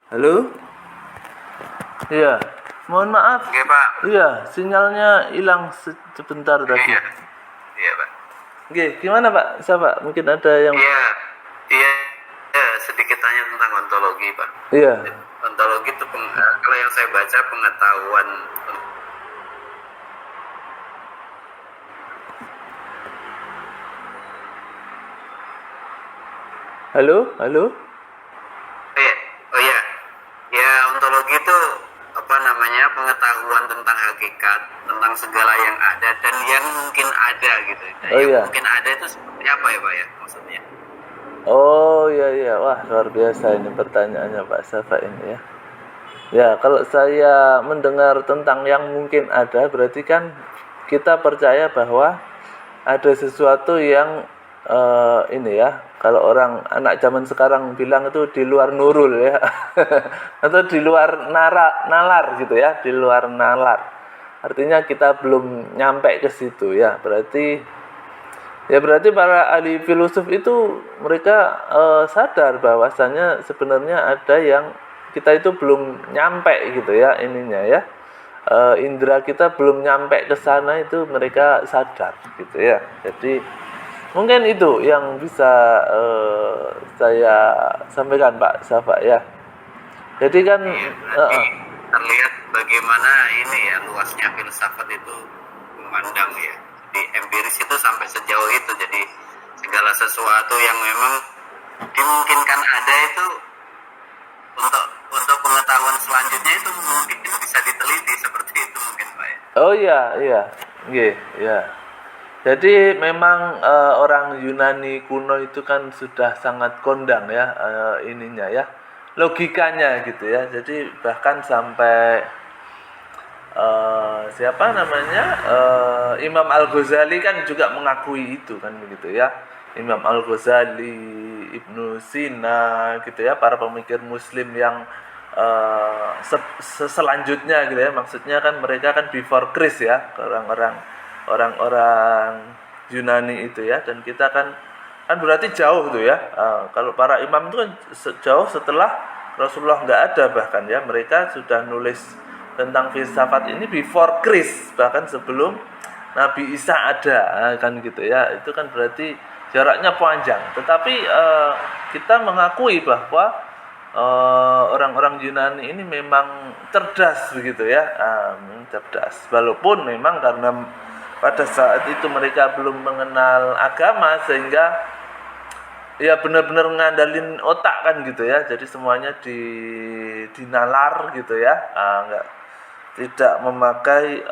Halo? Iya. Mohon maaf. Oke, Pak. Iya, sinyalnya hilang sebentar tadi. Iya. Iya, Pak. Oke, gimana Pak? Pak, mungkin ada yang... Iya. Iya. Ya, sedikit tanya tentang ontologi, Pak. Iya. Ontologi itu kalau yang saya baca pengetahuan. Halo? Oh iya. Ya, ontologi itu pengetahuan tentang hakikat, tentang segala yang ada dan yang mungkin ada gitu. Oh yang iya. mungkin ada itu seperti apa ya, Pak ya? Maksudnya. Oh iya. Wah, luar biasa ini pertanyaannya Pak Safa ini ya. Ya, kalau saya mendengar tentang yang mungkin ada, berarti kan kita percaya bahwa ada sesuatu yang ini ya, kalau orang anak zaman sekarang bilang itu di luar nurul ya, atau di luar nalar gitu ya, di luar nalar. Artinya kita belum nyampe ke situ ya, berarti para ahli filosof itu mereka sadar bahwasannya sebenarnya ada yang kita itu belum nyampe gitu ya ininya ya. Indera kita belum nyampe ke sana itu mereka sadar gitu ya. Jadi mungkin itu yang bisa saya sampaikan Pak Safa ya. Jadi kan terlihat bagaimana ini ya luasnya filsafat itu memandang ya di empiris itu sampai sejauh itu. Jadi segala sesuatu yang memang dimungkinkan ada itu untuk pengetahuan selanjutnya itu mungkin bisa diteliti seperti itu mungkin Pak ya. Oh iya. Ya. Jadi memang orang Yunani kuno itu kan sudah sangat kondang ya ininya ya, logikanya gitu ya. Jadi bahkan sampai siapa namanya Imam Al-Ghazali kan juga mengakui itu kan begitu ya. Imam Al-Ghazali, Ibnu Sina gitu ya, para pemikir muslim yang selanjutnya gitu ya. Maksudnya kan mereka kan before Christ ya, orang-orang Yunani itu ya, dan kita kan berarti jauh tuh ya. Kalau para imam itu kan jauh setelah Rasulullah nggak ada, bahkan ya mereka sudah nulis tentang filsafat ini before Christ, bahkan sebelum Nabi Isa ada kan gitu ya. Itu kan berarti jaraknya panjang. Tetapi kita mengakui bahwa orang-orang Yunani ini memang cerdas begitu ya, cerdas. Walaupun memang karena pada saat itu mereka belum mengenal agama, sehingga ya benar-benar ngandalin otak kan gitu ya. Jadi semuanya dinalar gitu ya, tidak memakai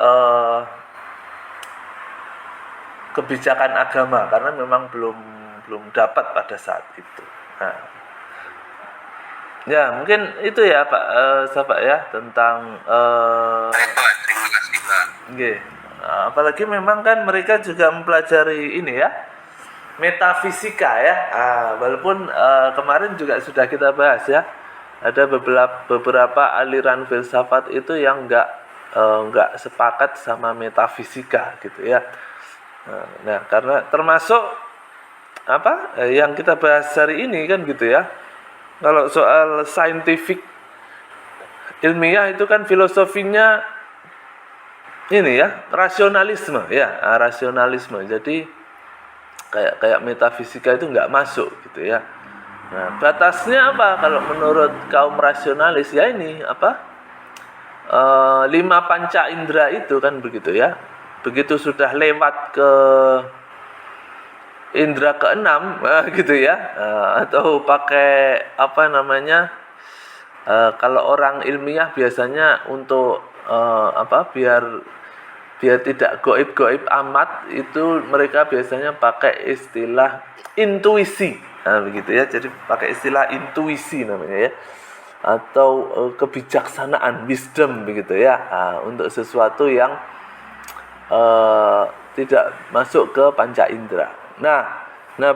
kebijakan agama karena memang belum dapat pada saat itu. Ya mungkin itu ya Pak Safa ya tentang Terima kasih Pak. Apalagi memang kan mereka juga mempelajari ini ya, metafisika ya. Walaupun kemarin juga sudah kita bahas ya, ada beberapa aliran filsafat itu yang nggak sepakat sama metafisika gitu ya. Nah, karena termasuk yang kita bahas hari ini kan gitu ya. Kalau soal scientific ilmiah itu kan filosofinya ini ya, rasionalisme ya, rasionalisme. Jadi kayak metafisika itu nggak masuk gitu ya. Nah, batasnya apa kalau menurut kaum rasionalis ya ini 5 panca indera itu kan begitu ya. Begitu sudah lewat ke indera keenam gitu ya, atau pakai kalau orang ilmiah biasanya untuk biar tidak goib amat itu mereka biasanya pakai istilah intuisi, begitu ya. Jadi pakai istilah intuisi namanya ya, atau kebijaksanaan, wisdom begitu ya, untuk sesuatu yang tidak masuk ke panca indera. Nah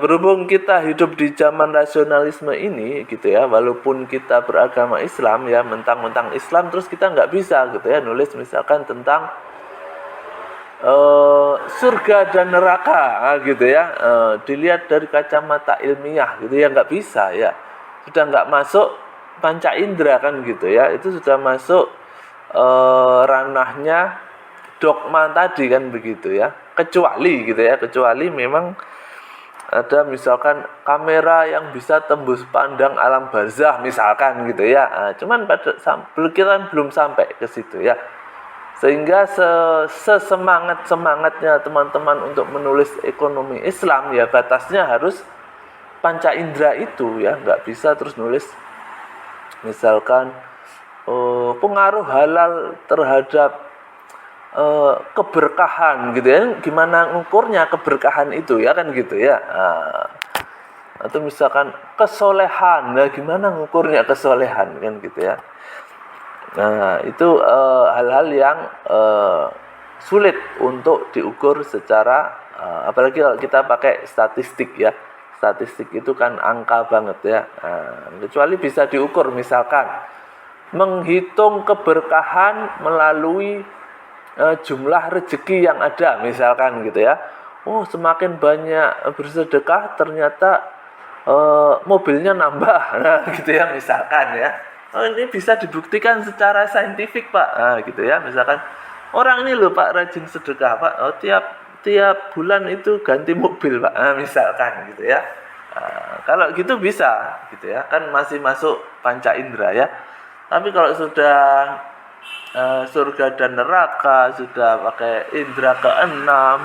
berhubung kita hidup di zaman rasionalisme ini gitu ya, walaupun kita beragama Islam ya, mentang-mentang Islam terus kita nggak bisa gitu ya nulis misalkan tentang surga dan neraka gitu ya, dilihat dari kacamata ilmiah gitu ya, nggak bisa ya, sudah nggak masuk panca indera kan gitu ya, itu sudah masuk ranahnya dogma tadi kan begitu ya, kecuali gitu ya, kecuali memang ada misalkan kamera yang bisa tembus pandang alam barzah misalkan gitu ya. Nah, cuman kita belum sampai ke situ ya, sehingga sesemangatnya teman-teman untuk menulis ekonomi Islam ya, batasnya harus panca indera itu ya, nggak bisa terus nulis misalkan pengaruh halal terhadap keberkahan gitu ya, gimana ngukurnya keberkahan itu ya kan gitu ya. Atau misalkan kesolehan, nah gimana ngukurnya kesolehan kan gitu ya. Nah itu hal-hal yang sulit untuk diukur secara apalagi kalau kita pakai statistik ya. Statistik itu kan angka banget ya. Kecuali bisa diukur misalkan menghitung keberkahan melalui jumlah rezeki yang ada misalkan gitu ya. Oh semakin banyak bersedekah ternyata mobilnya nambah, nah gitu ya misalkan ya. Oh ini bisa dibuktikan secara saintifik Pak, nah gitu ya. Misalkan orang ini loh Pak rajin sedekah Pak, oh tiap bulan itu ganti mobil Pak, nah misalkan gitu ya. Kalau gitu bisa gitu ya, kan masih masuk panca indera ya. Tapi kalau sudah surga dan neraka, sudah pakai indera keenam,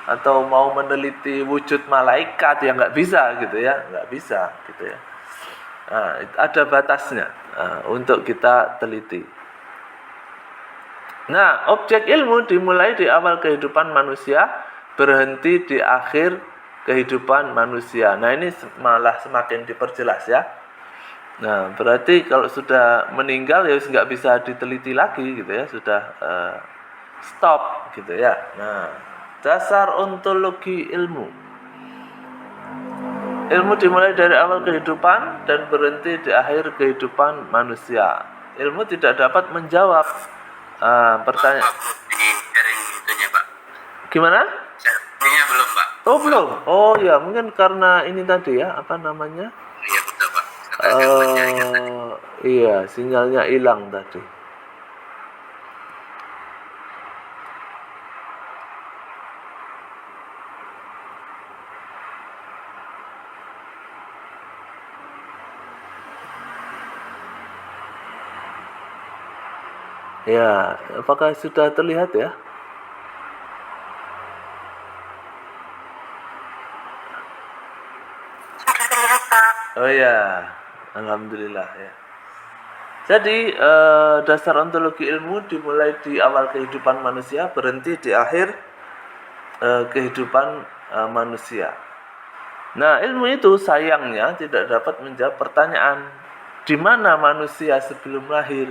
atau mau meneliti wujud malaikat ya nggak bisa gitu ya, nggak bisa gitu ya. Ada batasnya untuk kita teliti. Nah, objek ilmu dimulai di awal kehidupan manusia, berhenti di akhir kehidupan manusia. Nah, ini malah semakin diperjelas ya. Nah, berarti kalau sudah meninggal ya nggak bisa diteliti lagi gitu ya, sudah stop gitu ya. Nah, dasar ontologi ilmu. Ilmu dimulai dari awal kehidupan dan berhenti di akhir kehidupan manusia. Ilmu tidak dapat menjawab pertanyaan. Di sharing itunya Pak. Gimana? Sharingnya belum Pak. Oh belum. Oh ya mungkin karena ini tadi ya, apa namanya? Iya betul Pak. Jaringan tadi. Iya sinyalnya hilang tadi. Ya, apakah sudah terlihat ya? Oh ya, alhamdulillah ya. Jadi dasar ontologi ilmu dimulai di awal kehidupan manusia, berhenti di akhir kehidupan manusia. Nah, ilmu itu sayangnya tidak dapat menjawab pertanyaan di mana manusia sebelum lahir,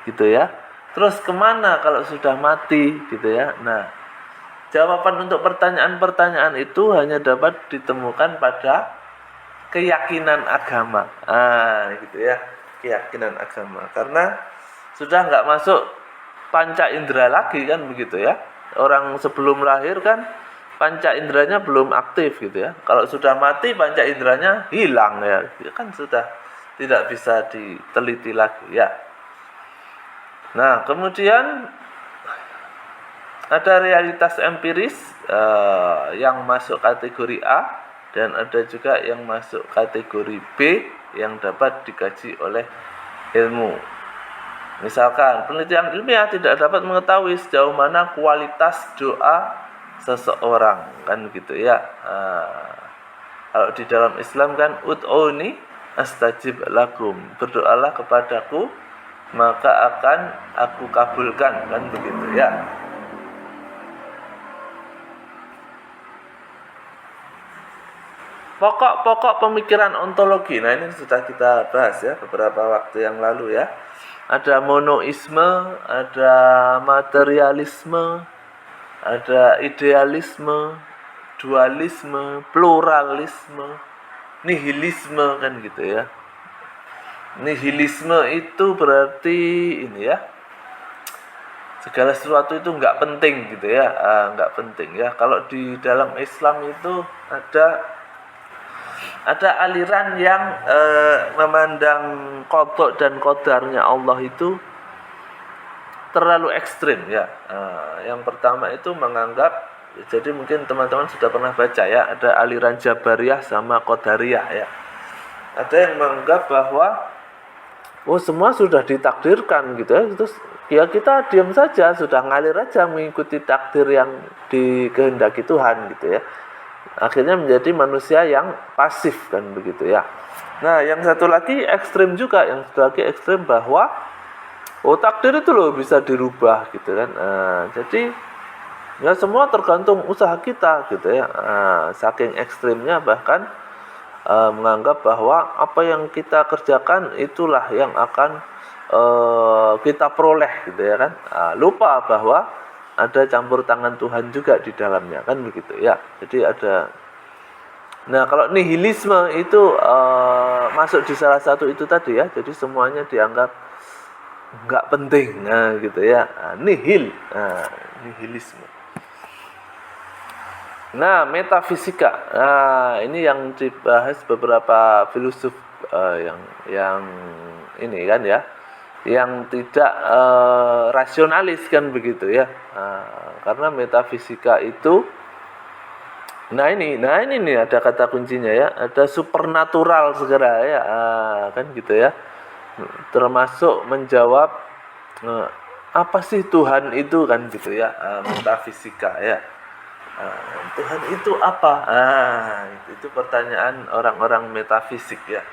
gitu ya. Terus kemana kalau sudah mati, gitu ya. Nah, jawaban untuk pertanyaan-pertanyaan itu hanya dapat ditemukan pada keyakinan agama, gitu ya, keyakinan agama. Karena sudah nggak masuk panca indera lagi kan begitu ya. Orang sebelum lahir kan panca inderanya belum aktif gitu ya. Kalau sudah mati panca inderanya hilang ya, kan sudah tidak bisa diteliti lagi ya. Nah kemudian ada realitas empiris yang masuk kategori A dan ada juga yang masuk kategori B yang dapat dikaji oleh ilmu. Misalkan penelitian ilmiah tidak dapat mengetahui sejauh mana kualitas doa seseorang kan gitu ya. Kalau di dalam Islam kan ud'uni astajib lakum, berdoalah kepadaku maka akan aku kabulkan kan begitu ya. Pokok-pokok pemikiran ontologi. Nah, ini sudah kita bahas ya beberapa waktu yang lalu ya. Ada monoisme, ada materialisme, ada idealisme, dualisme, pluralisme, nihilisme kan gitu ya. Nihilisme itu berarti ini ya, segala sesuatu itu nggak penting gitu ya, nggak penting ya. Kalau di dalam Islam itu ada Ada aliran yang memandang qada dan qadarnya Allah itu terlalu ekstrim ya. Yang pertama itu menganggap, jadi mungkin teman-teman sudah pernah baca ya, ada aliran Jabariyah sama Qadariyah ya. Ada yang menganggap bahwa semua sudah ditakdirkan gitu ya, terus ya kita diam saja, sudah ngalir aja mengikuti takdir yang dikehendaki Tuhan gitu ya. Akhirnya menjadi manusia yang pasif kan begitu ya. Nah, yang satu lagi ekstrim juga, yang satu lagi ekstrim bahwa takdir itu loh bisa dirubah gitu kan. Jadi ya semua tergantung usaha kita gitu ya. Saking ekstrimnya bahkan menganggap bahwa apa yang kita kerjakan itulah yang akan kita peroleh gitu ya kan. Lupa bahwa ada campur tangan Tuhan juga di dalamnya kan begitu ya. Jadi ada. Nah, kalau nihilisme itu masuk di salah satu itu tadi ya. Jadi semuanya dianggap nggak penting, nah gitu ya. Nihilisme. Nah, metafisika. Nah, ini yang dibahas beberapa filsuf yang ini kan ya, yang tidak rasionalis kan begitu ya. Karena metafisika itu, nah ini nih ada kata kuncinya ya, ada supernatural segera ya, kan gitu ya. Termasuk menjawab apa sih Tuhan itu kan gitu ya, metafisika ya. Tuhan itu apa? Itu pertanyaan orang-orang metafisik ya,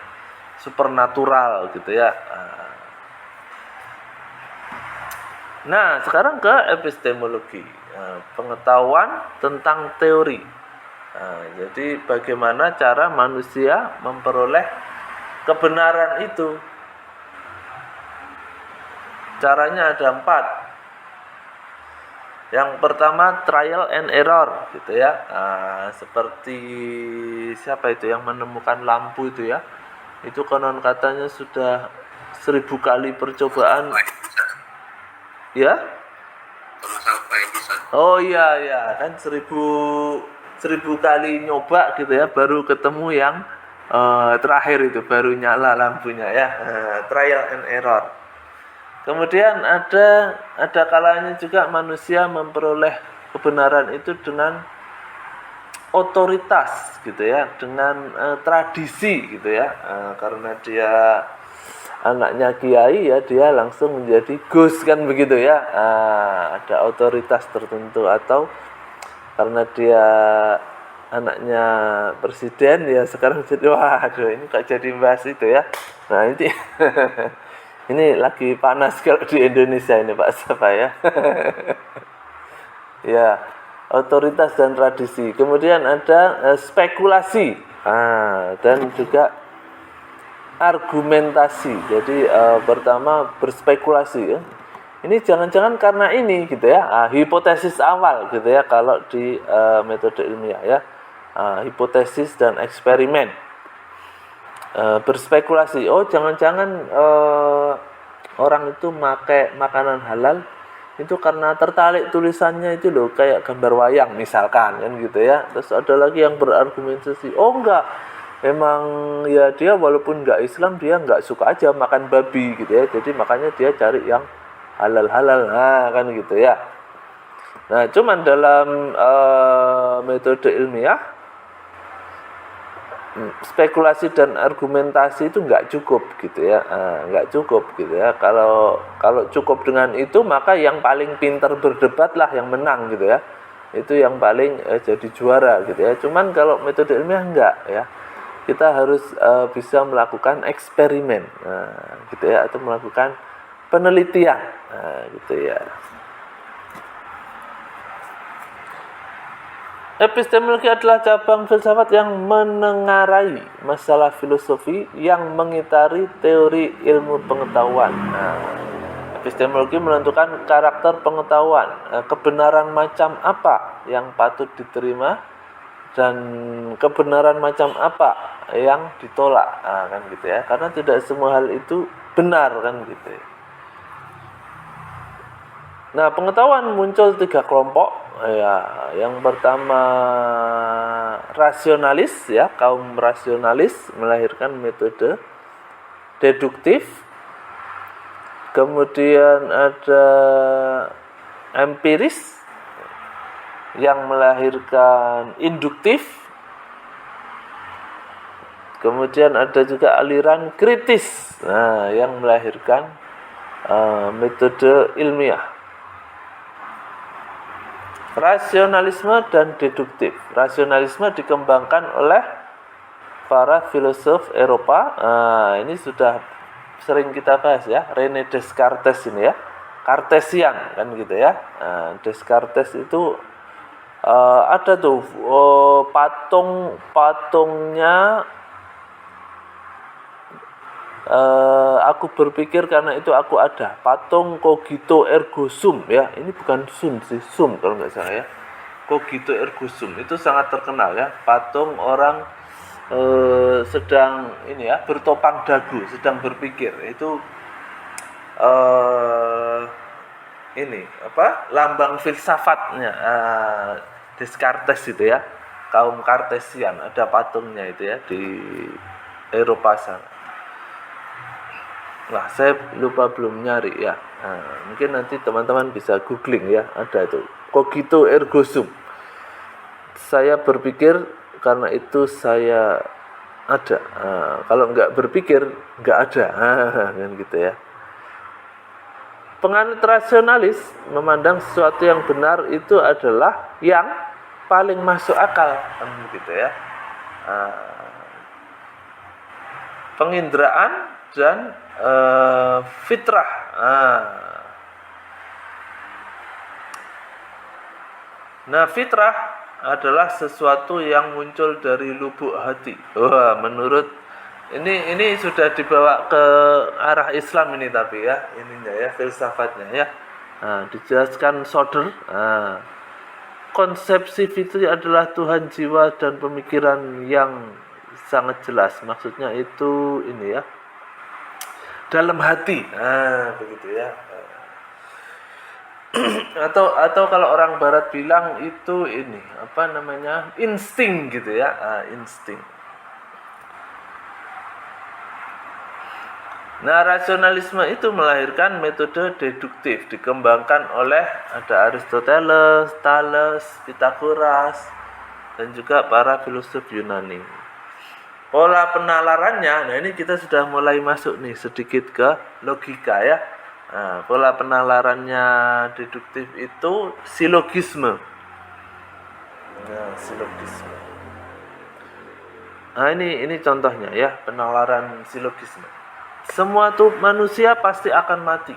supernatural gitu ya. Nah, sekarang ke epistemologi, pengetahuan tentang teori. Jadi bagaimana cara manusia memperoleh kebenaran itu? Caranya ada 4. Yang pertama trial and error gitu ya. Seperti siapa itu yang menemukan lampu itu ya? Itu konon katanya sudah 1000 kali percobaan. Ya? Oh iya kan 1000 kali nyoba gitu ya, baru ketemu yang terakhir itu, baru nyala lampunya ya. Trial and error. Kemudian ada kalanya juga manusia memperoleh kebenaran itu dengan otoritas gitu ya, dengan tradisi gitu ya. Karena dia anaknya kiai ya, dia langsung menjadi gus kan begitu ya. Ada otoritas tertentu, atau karena dia anaknya presiden ya sekarang jadi waduh, ini kok jadi bahas itu ya. Nah ini ini lagi panas kalau di Indonesia ini Pak Safa ya. Ya, otoritas dan tradisi. Kemudian ada spekulasi dan juga argumentasi. Jadi pertama berspekulasi ya. Ini jangan-jangan karena ini gitu ya. Hipotesis awal gitu ya kalau di metode ilmiah ya. Hipotesis dan eksperimen. Berspekulasi, jangan-jangan orang itu pakai makanan halal itu karena tertarik tulisannya itu loh, kayak gambar wayang misalkan kan gitu ya. Terus ada lagi yang berargumentasi, enggak, memang ya dia walaupun enggak Islam, dia enggak suka aja makan babi gitu ya, jadi makanya dia cari yang halal-halal, kan gitu ya. Nah cuman dalam metode ilmiah, spekulasi dan argumentasi itu nggak cukup gitu ya, nggak cukup gitu ya. Kalau cukup dengan itu, maka yang paling pintar berdebat lah yang menang gitu ya, itu yang paling jadi juara gitu ya. Cuman kalau metode ilmiah enggak ya, kita harus bisa melakukan eksperimen gitu ya, atau melakukan penelitian gitu ya. Epistemologi adalah cabang filsafat yang menengarai masalah filosofi yang mengitari teori ilmu pengetahuan. Epistemologi menentukan karakter pengetahuan, kebenaran macam apa yang patut diterima dan kebenaran macam apa yang ditolak, kan gitu ya. Karena tidak semua hal itu benar kan gitu ya. Nah, pengetahuan muncul 3 kelompok. Ya, yang pertama rasionalis ya, kaum rasionalis melahirkan metode deduktif. Kemudian ada empiris yang melahirkan induktif. Kemudian ada juga aliran kritis, nah, yang melahirkan metode ilmiah. Rasionalisme dan deduktif. Rasionalisme dikembangkan oleh para filosof Eropa. Nah, ini sudah sering kita bahas ya, René Descartes ini ya, Cartesian kan gitu ya. Nah, Descartes itu ada tuh patungnya. Aku berpikir karena itu aku ada, patung cogito ergo sum ya, ini bukan sum sih, sum kalau nggak salah ya, cogito ergo sum itu sangat terkenal ya, patung orang sedang ini ya, bertopang dagu, sedang berpikir, itu ini apa, lambang filsafatnya Descartes itu ya, kaum Cartesian, ada patungnya itu ya di Eropa sana. Nah, saya lupa belum nyari ya. Nah, mungkin nanti teman-teman bisa googling ya, ada itu cogito ergo sum. Saya berpikir karena itu saya ada. Kalau nggak berpikir nggak ada, kan gitu ya. Penganut rasionalis memandang sesuatu yang benar itu adalah yang paling masuk akal, kan gitu ya. Penginderaan dan fitrah. Nah, fitrah adalah sesuatu yang muncul dari lubuk hati. Wah, menurut ini sudah dibawa ke arah Islam ini, tapi ya ininya ya, filsafatnya ya. Nah, dijelaskan Soder. Konsepsi fitri adalah Tuhan jiwa dan pemikiran yang sangat jelas. Maksudnya itu ini ya, dalam hati, begitu ya. atau kalau orang Barat bilang itu ini apa namanya, insting gitu ya, insting. Nah, rasionalisme itu melahirkan metode deduktif, dikembangkan oleh ada Aristoteles, Thales, Pythagoras, dan juga para filosof Yunani. Pola penalarannya, nah ini kita sudah mulai masuk nih sedikit ke logika ya. Nah, pola penalarannya deduktif itu silogisme. Nah, silogisme. Nah, ini contohnya ya, penalaran silogisme. Semua manusia pasti akan mati.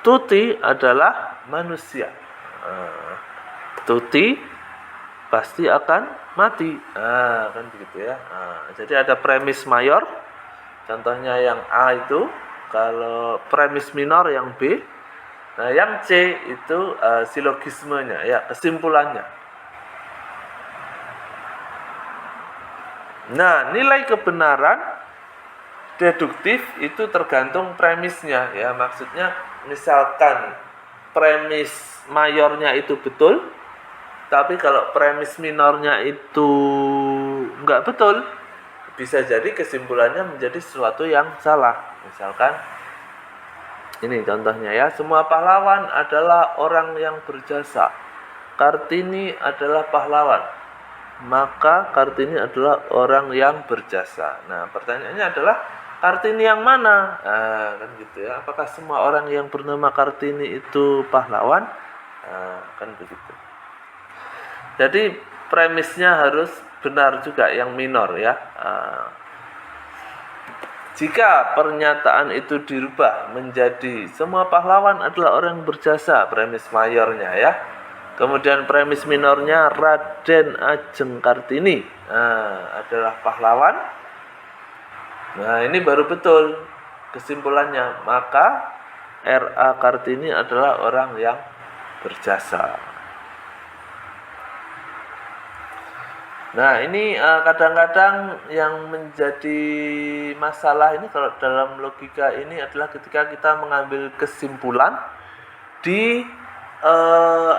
Tuti adalah manusia. Tuti pasti akan mati. Kan begitu ya. Jadi ada premis mayor, contohnya yang A itu, kalau premis minor yang B. Nah, yang C itu silogismenya ya, kesimpulannya. Nah, nilai kebenaran deduktif itu tergantung premisnya ya. Maksudnya misalkan premis mayornya itu betul, tapi kalau premis minornya itu enggak betul, bisa jadi kesimpulannya menjadi sesuatu yang salah. Misalkan ini contohnya ya, semua pahlawan adalah orang yang berjasa. Kartini adalah pahlawan, maka Kartini adalah orang yang berjasa. Nah, pertanyaannya adalah Kartini yang mana? Kan gitu ya. Apakah semua orang yang bernama Kartini itu pahlawan? Kan begitu. Jadi premisnya harus benar juga, yang minor ya. Jika pernyataan itu dirubah menjadi semua pahlawan adalah orang yang berjasa, premis mayornya ya. Kemudian premis minornya Raden Ajeng Kartini adalah pahlawan. Nah, ini baru betul kesimpulannya. Maka R.A. Kartini adalah orang yang berjasa. Nah, ini kadang-kadang yang menjadi masalah ini kalau dalam logika ini adalah ketika kita mengambil kesimpulan di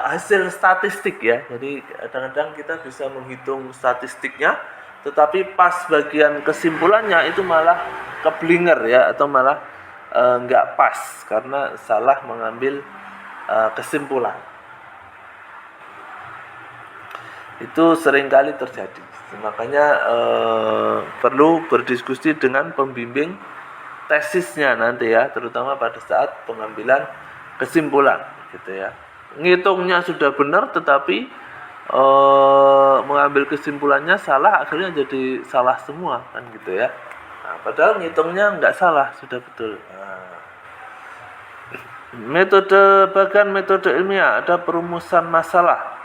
hasil statistik ya. Jadi kadang-kadang kita bisa menghitung statistiknya, tetapi pas bagian kesimpulannya itu malah keblinger ya, atau malah nggak pas karena salah mengambil kesimpulan. Itu seringkali terjadi. Makanya perlu berdiskusi dengan pembimbing tesisnya nanti ya, terutama pada saat pengambilan kesimpulan gitu ya. Ngitungnya sudah benar tetapi mengambil kesimpulannya salah, akhirnya jadi salah semua kan gitu ya. Nah, padahal ngitungnya nggak salah, sudah betul. Bahkan metode ilmiah ada perumusan masalah,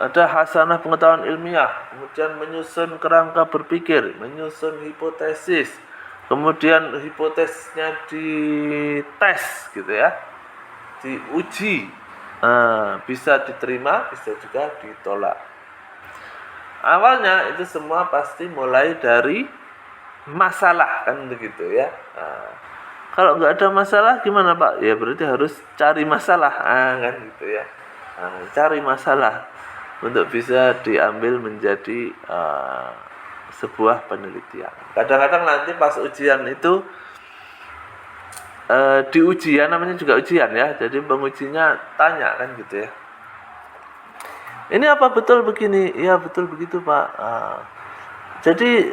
ada hasanah pengetahuan ilmiah, kemudian menyusun kerangka berpikir, menyusun hipotesis, kemudian hipotesisnya dites gitu ya, diuji, bisa diterima, bisa juga ditolak. Awalnya itu semua pasti mulai dari masalah kan begitu ya. Kalau nggak ada masalah gimana Pak? Ya berarti harus cari masalah, kan gitu ya. Cari masalah untuk bisa diambil menjadi sebuah penelitian. Kadang-kadang nanti pas ujian itu di ujian, namanya juga ujian ya, jadi pengujinya tanya kan gitu ya, ini apa betul begini? Ya betul begitu Pak. Jadi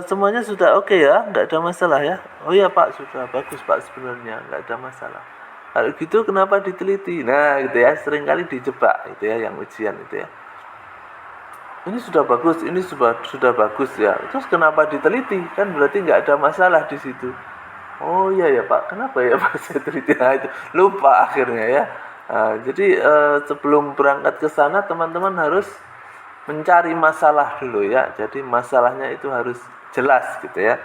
semuanya sudah oke ya, nggak ada masalah ya. Oh ya Pak, sudah bagus Pak, sebenarnya nggak ada masalah. Kalau gitu kenapa diteliti? Nah gitu ya, seringkali dijebak gitu ya, yang ujian itu ya. Ini sudah bagus, ini sudah bagus ya. Terus kenapa diteliti? Kan berarti nggak ada masalah di situ. Oh iya ya Pak, kenapa ya Pak saya teliti? Nah itu lupa akhirnya ya. Jadi sebelum berangkat ke sana teman-teman harus mencari masalah dulu ya. Jadi masalahnya itu harus jelas gitu ya.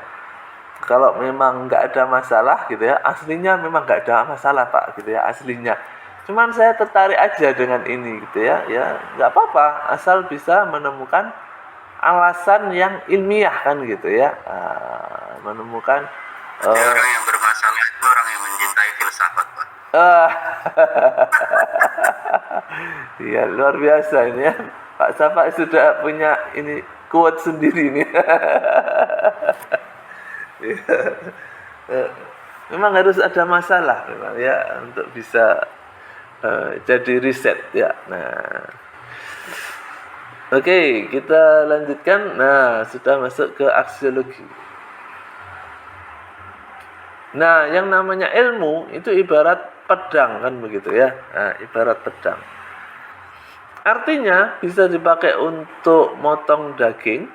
Kalau memang nggak ada masalah gitu ya, aslinya memang nggak ada masalah Pak gitu ya, aslinya. Cuman saya tertarik aja dengan ini gitu ya, ya nggak apa-apa asal bisa menemukan alasan yang ilmiah kan gitu ya, menemukan. Orang yang bermasalah itu orang yang mencintai filsafat Pak. Iya luar biasa ini ya, Pak Safa sudah punya ini quote sendiri nih. Memang harus ada masalah memang ya untuk bisa jadi riset ya. Nah, oke, kita lanjutkan. Nah, sudah masuk ke aksiologi. Nah, yang namanya ilmu itu ibarat pedang kan begitu ya. Nah, ibarat pedang. Artinya bisa dipakai untuk motong daging,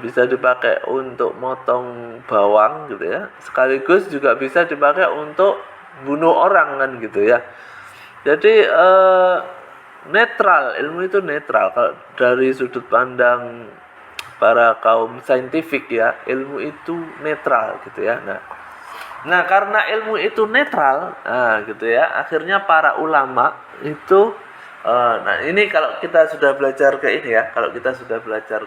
bisa dipakai untuk motong bawang gitu ya. Sekaligus juga bisa dipakai untuk bunuh orang kan gitu ya. Jadi netral, ilmu itu netral. Kalau dari sudut pandang para kaum saintifik ya, ilmu itu netral gitu ya. Nah karena ilmu itu netral, gitu ya, akhirnya para ulama itu, nah ini kalau kita sudah belajar ke ini ya, kalau kita sudah belajar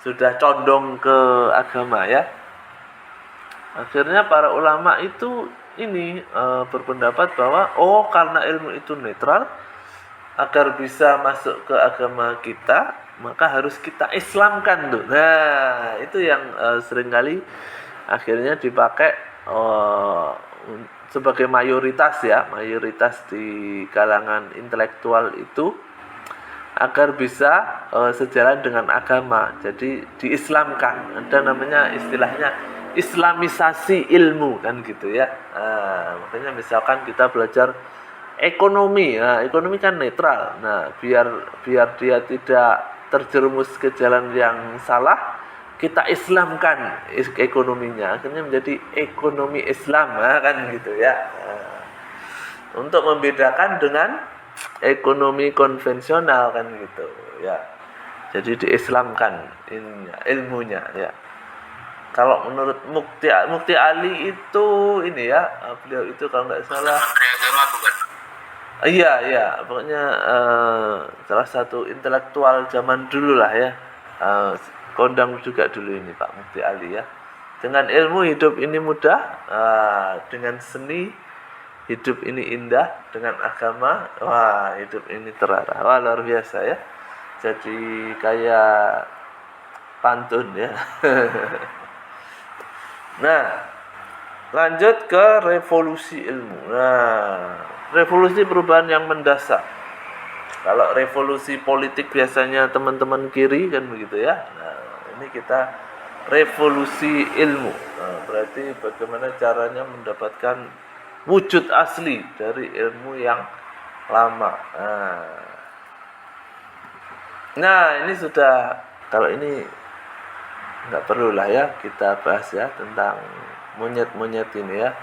sudah condong ke agama ya, akhirnya para ulama itu ini berpendapat bahwa karena ilmu itu netral, agar bisa masuk ke agama kita, maka harus kita Islamkan tuh. Nah itu yang seringkali akhirnya dipakai sebagai mayoritas ya, mayoritas di kalangan intelektual itu, agar bisa sejalan dengan agama. Jadi diislamkan, ada namanya istilahnya islamisasi ilmu kan gitu ya. Makanya misalkan kita belajar ekonomi, nah ekonomi kan netral. Nah biar dia tidak terjerumus ke jalan yang salah, kita Islamkan ekonominya, akhirnya menjadi ekonomi Islam, kan gitu ya. Untuk membedakan dengan ekonomi konvensional kan gitu ya. Jadi diislamkan ilmunya ya. Kalau menurut Mukti Ali itu ini ya, beliau itu kalau nggak salah Menteri Agama bukan? Iya, pokoknya salah satu intelektual zaman dulu lah ya. Kondang juga dulu ini Pak Mukti Ali ya. Dengan ilmu hidup ini mudah, dengan seni hidup ini indah, dengan agama, wah hidup ini terarah. Wah luar biasa ya. Jadi kayak pantun ya. Nah, lanjut ke revolusi ilmu. Nah, revolusi perubahan yang mendasar. Kalau revolusi politik biasanya teman-teman kiri kan begitu ya. Nah, ini kita revolusi ilmu. Nah, berarti bagaimana caranya mendapatkan wujud asli dari ilmu yang lama. Nah, ini sudah, kalau ini nggak perlu lah ya kita bahas ya tentang monyet-monyet ini ya.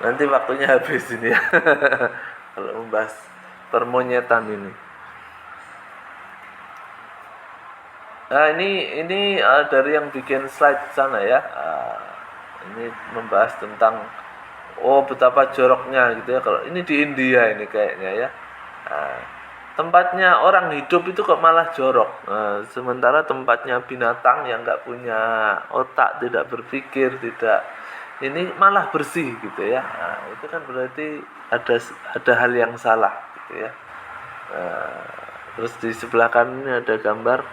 Nanti waktunya habis ini ya kalau membahas permonyetan ini. Nah ini dari yang bikin slide sana ya. Ini membahas tentang betapa joroknya gitu ya. Kalau ini di India ini kayaknya ya. Tempatnya orang hidup itu kok malah jorok. Sementara tempatnya binatang yang nggak punya otak, tidak berpikir, tidak ini malah bersih gitu ya. Itu kan berarti ada hal yang salah gitu ya. Terus di sebelah kanan ini ada gambar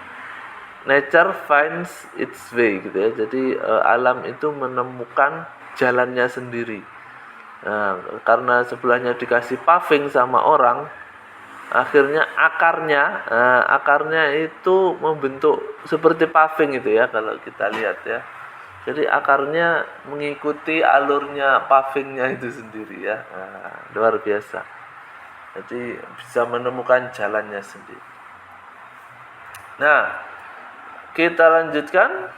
nature finds its way gitu ya. Jadi alam itu menemukan jalannya sendiri. Karena sebelahnya dikasih paving sama orang, akhirnya akarnya itu membentuk seperti paving itu ya kalau kita lihat ya. Jadi akarnya mengikuti alurnya pavingnya itu sendiri ya. Luar biasa. Jadi bisa menemukan jalannya sendiri. Nah, kita lanjutkan.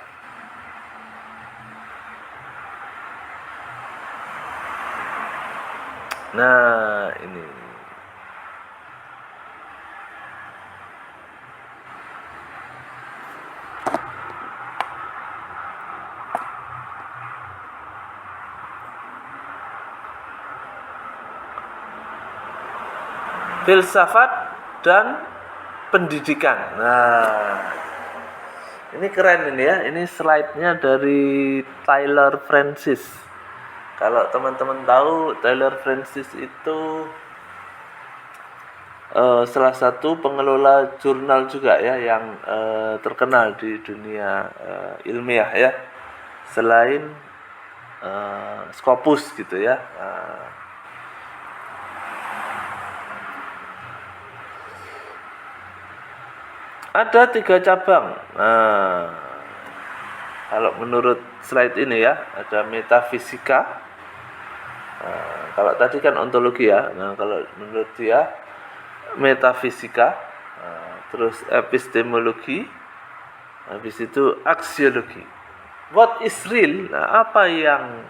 Nah, ini filsafat dan pendidikan. Nah, ini keren ini ya. Ini slide-nya dari Taylor Francis. Kalau teman-teman tahu, Taylor Francis itu salah satu pengelola jurnal juga ya yang terkenal di dunia ilmiah ya. Selain Scopus gitu ya. Ada 3 cabang. Kalau menurut slide ini ya, ada metafisika. Kalau tadi kan ontologi ya. Nah, kalau menurut dia metafisika, terus epistemologi, habis itu aksiologi. What is real? Nah, apa yang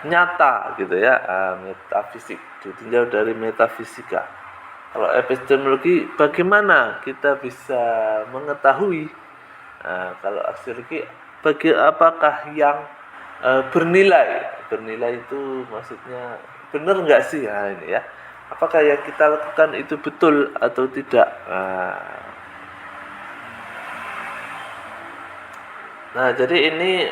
nyata gitu ya? Metafisik ditinjau dari metafisika. Kalau epistemologi, bagaimana kita bisa mengetahui? Kalau aksiologi, apakah yang bernilai? Bernilai itu maksudnya benar nggak sih? Ini ya. Apakah yang kita lakukan itu betul atau tidak? Nah, jadi ini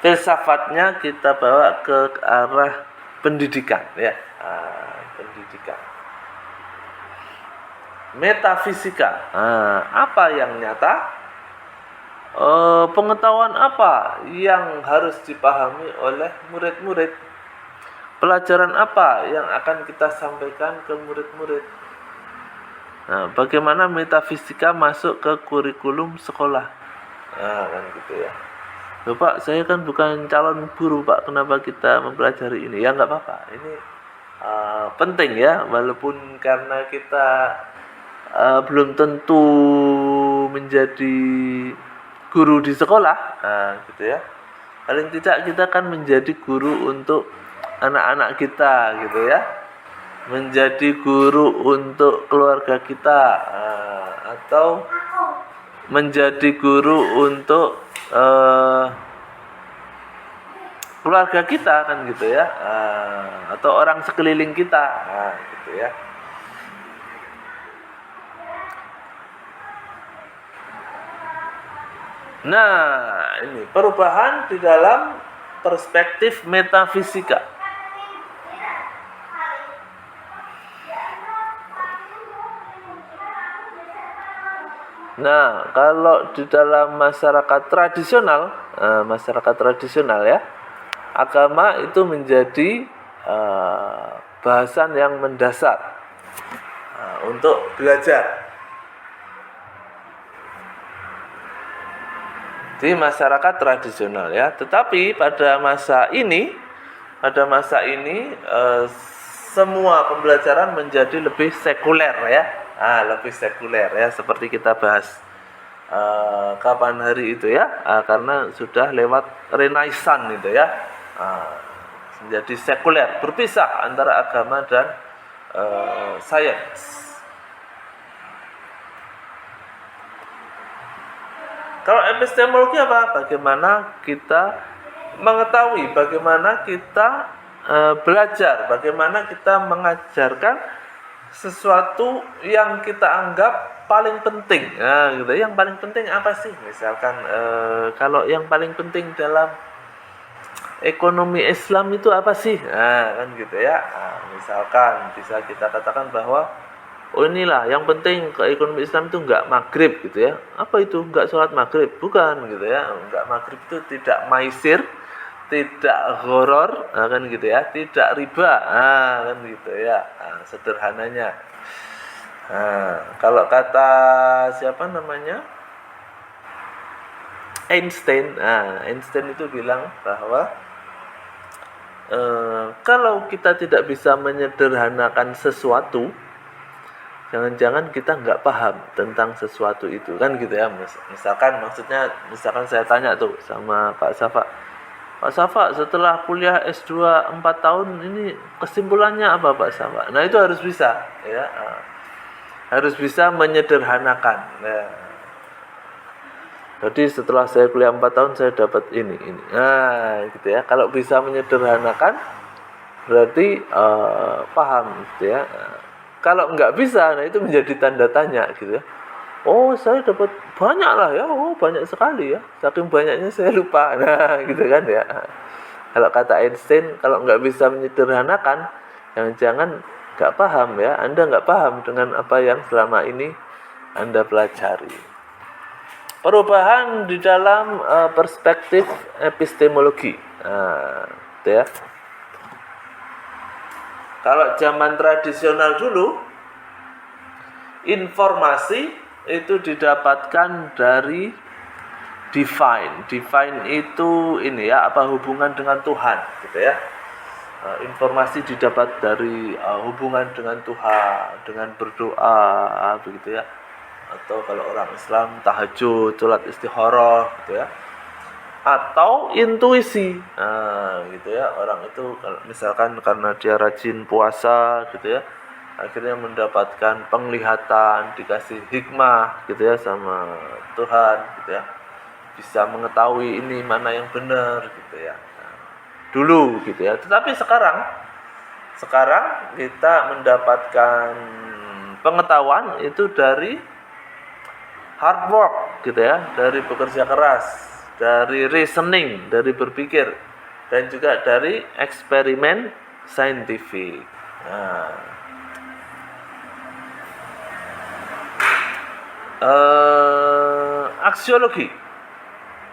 filsafatnya kita bawa ke arah pendidikan ya. Pendidikan. Metafisika. Apa yang nyata? Pengetahuan apa yang harus dipahami oleh murid-murid? Pelajaran apa yang akan kita sampaikan ke murid-murid? Nah, bagaimana metafisika masuk ke kurikulum sekolah? Kan gitu ya. Loh Pak, saya kan bukan calon guru Pak, kenapa kita mempelajari ini? Ya nggak apa-apa, ini penting ya, walaupun karena kita belum tentu menjadi guru di sekolah, gitu ya. Paling tidak kita kan menjadi guru untuk anak-anak kita, gitu ya. Menjadi guru untuk keluarga kita, atau menjadi guru untuk keluarga kita kan gitu ya, atau orang sekeliling kita, gitu ya. Nah, ini perubahan di dalam perspektif metafisika. Nah, kalau di dalam masyarakat tradisional ya, agama itu menjadi bahasan yang mendasar untuk belajar di masyarakat tradisional ya. Tetapi pada masa ini semua pembelajaran menjadi lebih sekuler ya. Lebih sekuler ya, seperti kita bahas kapan hari itu ya, karena sudah lewat Renaissance itu ya, menjadi sekuler, berpisah antara agama dan sains. Kalau epistemologi apa? Bagaimana kita mengetahui, bagaimana kita belajar, bagaimana kita mengajarkan sesuatu yang kita anggap paling penting. Nah, gitu. Yang paling penting apa sih? Misalkan kalau yang paling penting dalam ekonomi Islam itu apa sih? Nah, kan gitu ya. Misalkan bisa kita katakan bahwa inilah yang penting ke ekonomi Islam itu enggak maghrib gitu ya. Apa itu? Enggak sholat maghrib? Bukan gitu ya. Enggak maghrib itu tidak maisir, tidak horor, kan gitu ya, tidak riba, kan gitu ya, sederhananya. Kalau kata siapa namanya, Einstein itu bilang bahwa kalau kita tidak bisa menyederhanakan sesuatu, jangan-jangan kita nggak paham tentang sesuatu itu, kan gitu ya. Misalkan saya tanya tuh sama Pak Safa, setelah kuliah S2 4 tahun ini kesimpulannya apa Pak Safa? Nah, itu harus bisa ya. Harus bisa menyederhanakan. Nah, jadi setelah saya kuliah 4 tahun saya dapat ini. Nah, gitu ya. Kalau bisa menyederhanakan berarti paham gitu ya. Kalau nggak bisa, nah itu menjadi tanda tanya gitu ya. Oh, saya dapat banyak lah ya. Oh, banyak sekali ya. Saking banyaknya saya lupa. Nah, gitu kan ya. Kalau kata Einstein, kalau nggak bisa menyederhanakan, jangan-jangan nggak paham ya. Anda nggak paham dengan apa yang selama ini Anda pelajari. Perubahan di dalam perspektif epistemologi. Nah, gitu ya. Kalau zaman tradisional dulu, informasi itu didapatkan dari divine. Divine itu ini ya, apa hubungan dengan Tuhan gitu ya. Informasi didapat dari hubungan dengan Tuhan, dengan berdoa begitu ya. Atau kalau orang Islam tahajud, salat istikharah gitu ya. Atau intuisi. Gitu ya. Orang itu kalau misalkan karena dia rajin puasa gitu ya, akhirnya mendapatkan penglihatan, dikasih hikmah gitu ya sama Tuhan gitu ya, bisa mengetahui ini mana yang benar gitu ya. Dulu gitu ya. Tetapi sekarang kita mendapatkan pengetahuan itu dari hard work gitu ya, dari bekerja keras, dari reasoning, dari berpikir, dan juga dari eksperimen saintifik. Aksiologi,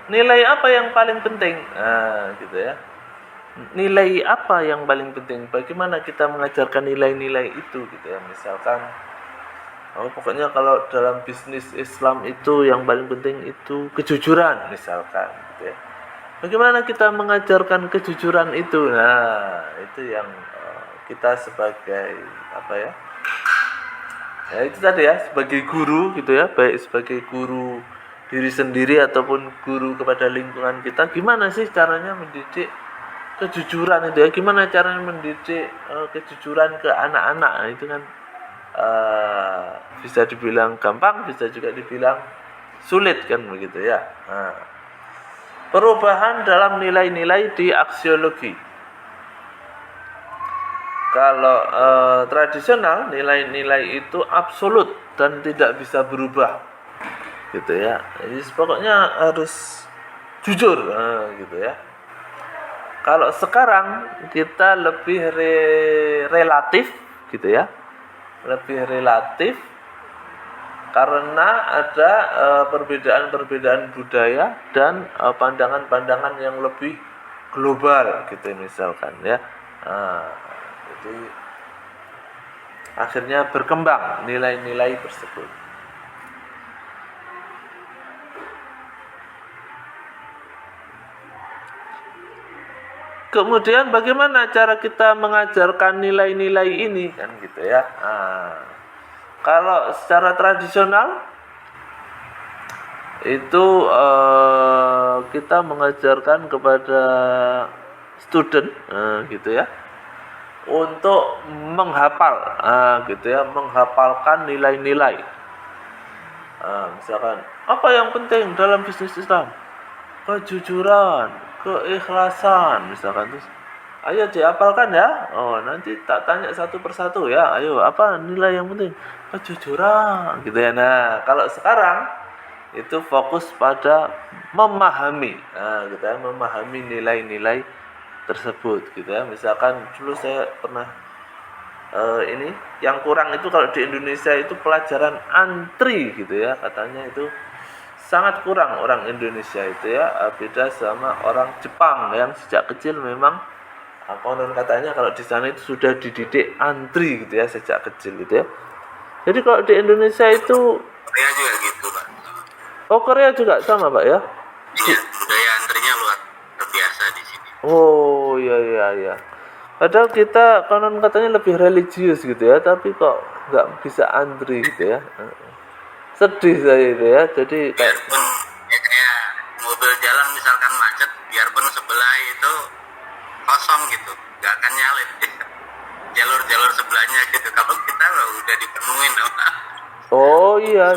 nilai apa yang paling penting, gitu ya. Nilai apa yang paling penting? Bagaimana kita mengajarkan nilai-nilai itu, gitu ya. Misalkan, pokoknya kalau dalam bisnis Islam itu yang paling penting itu kejujuran, misalkan, gitu ya. Bagaimana kita mengajarkan kejujuran itu? Nah, itu yang kita sebagai apa ya? Ya itu tadi ya, sebagai guru gitu ya, baik sebagai guru diri sendiri ataupun guru kepada lingkungan kita, gimana sih caranya mendidik kejujuran itu ya, gimana caranya mendidik kejujuran ke anak-anak. Nah, itu kan bisa dibilang gampang, bisa juga dibilang sulit kan begitu ya. Perubahan dalam nilai-nilai di aksiologi. Kalau tradisional, nilai-nilai itu absolut dan tidak bisa berubah, gitu ya. Jadi pokoknya harus jujur, gitu ya. Kalau sekarang kita lebih relatif gitu ya. Lebih relatif karena ada perbedaan-perbedaan budaya dan pandangan-pandangan yang lebih global gitu misalkan ya. Jadi akhirnya berkembang nilai-nilai tersebut. Kemudian bagaimana cara kita mengajarkan nilai-nilai ini kan gitu ya. Kalau secara tradisional itu kita mengajarkan kepada student gitu ya untuk menghafal gitu ya, menghafalkan nilai-nilai. Misalkan apa yang penting dalam bisnis Islam? Kejujuran, keikhlasan misalkan, terus ayo dihafalkan ya. Oh, nanti tak tanya satu persatu ya. Ayo, apa nilai yang penting? Kejujuran gitu ya. Nah, kalau sekarang itu fokus pada memahami, gitu ya, memahami nilai-nilai tersebut gitu ya. Misalkan dulu saya pernah ini yang kurang itu kalau di Indonesia itu pelajaran antri gitu ya, katanya itu sangat kurang orang Indonesia itu ya, beda sama orang Jepang yang sejak kecil memang konon katanya kalau di sana itu sudah dididik antri gitu ya sejak kecil gitu ya. Jadi kalau di Indonesia itu Korea juga gitu, Pak. Oh, Korea juga sama, Pak ya? Iya, budaya antrinya luar biasa di sini. Oh, iya. Padahal kita konon katanya lebih religius gitu ya, tapi kok nggak bisa antri gitu ya. Sedih saya itu ya. Jadi Biarpun kayak mobil jalan misalkan macet, biarpun sebelah itu kosong gitu, nggak akan nyalip jalur-jalur sebelahnya gitu. Kalau kita udah dipenuhin. Oh iya.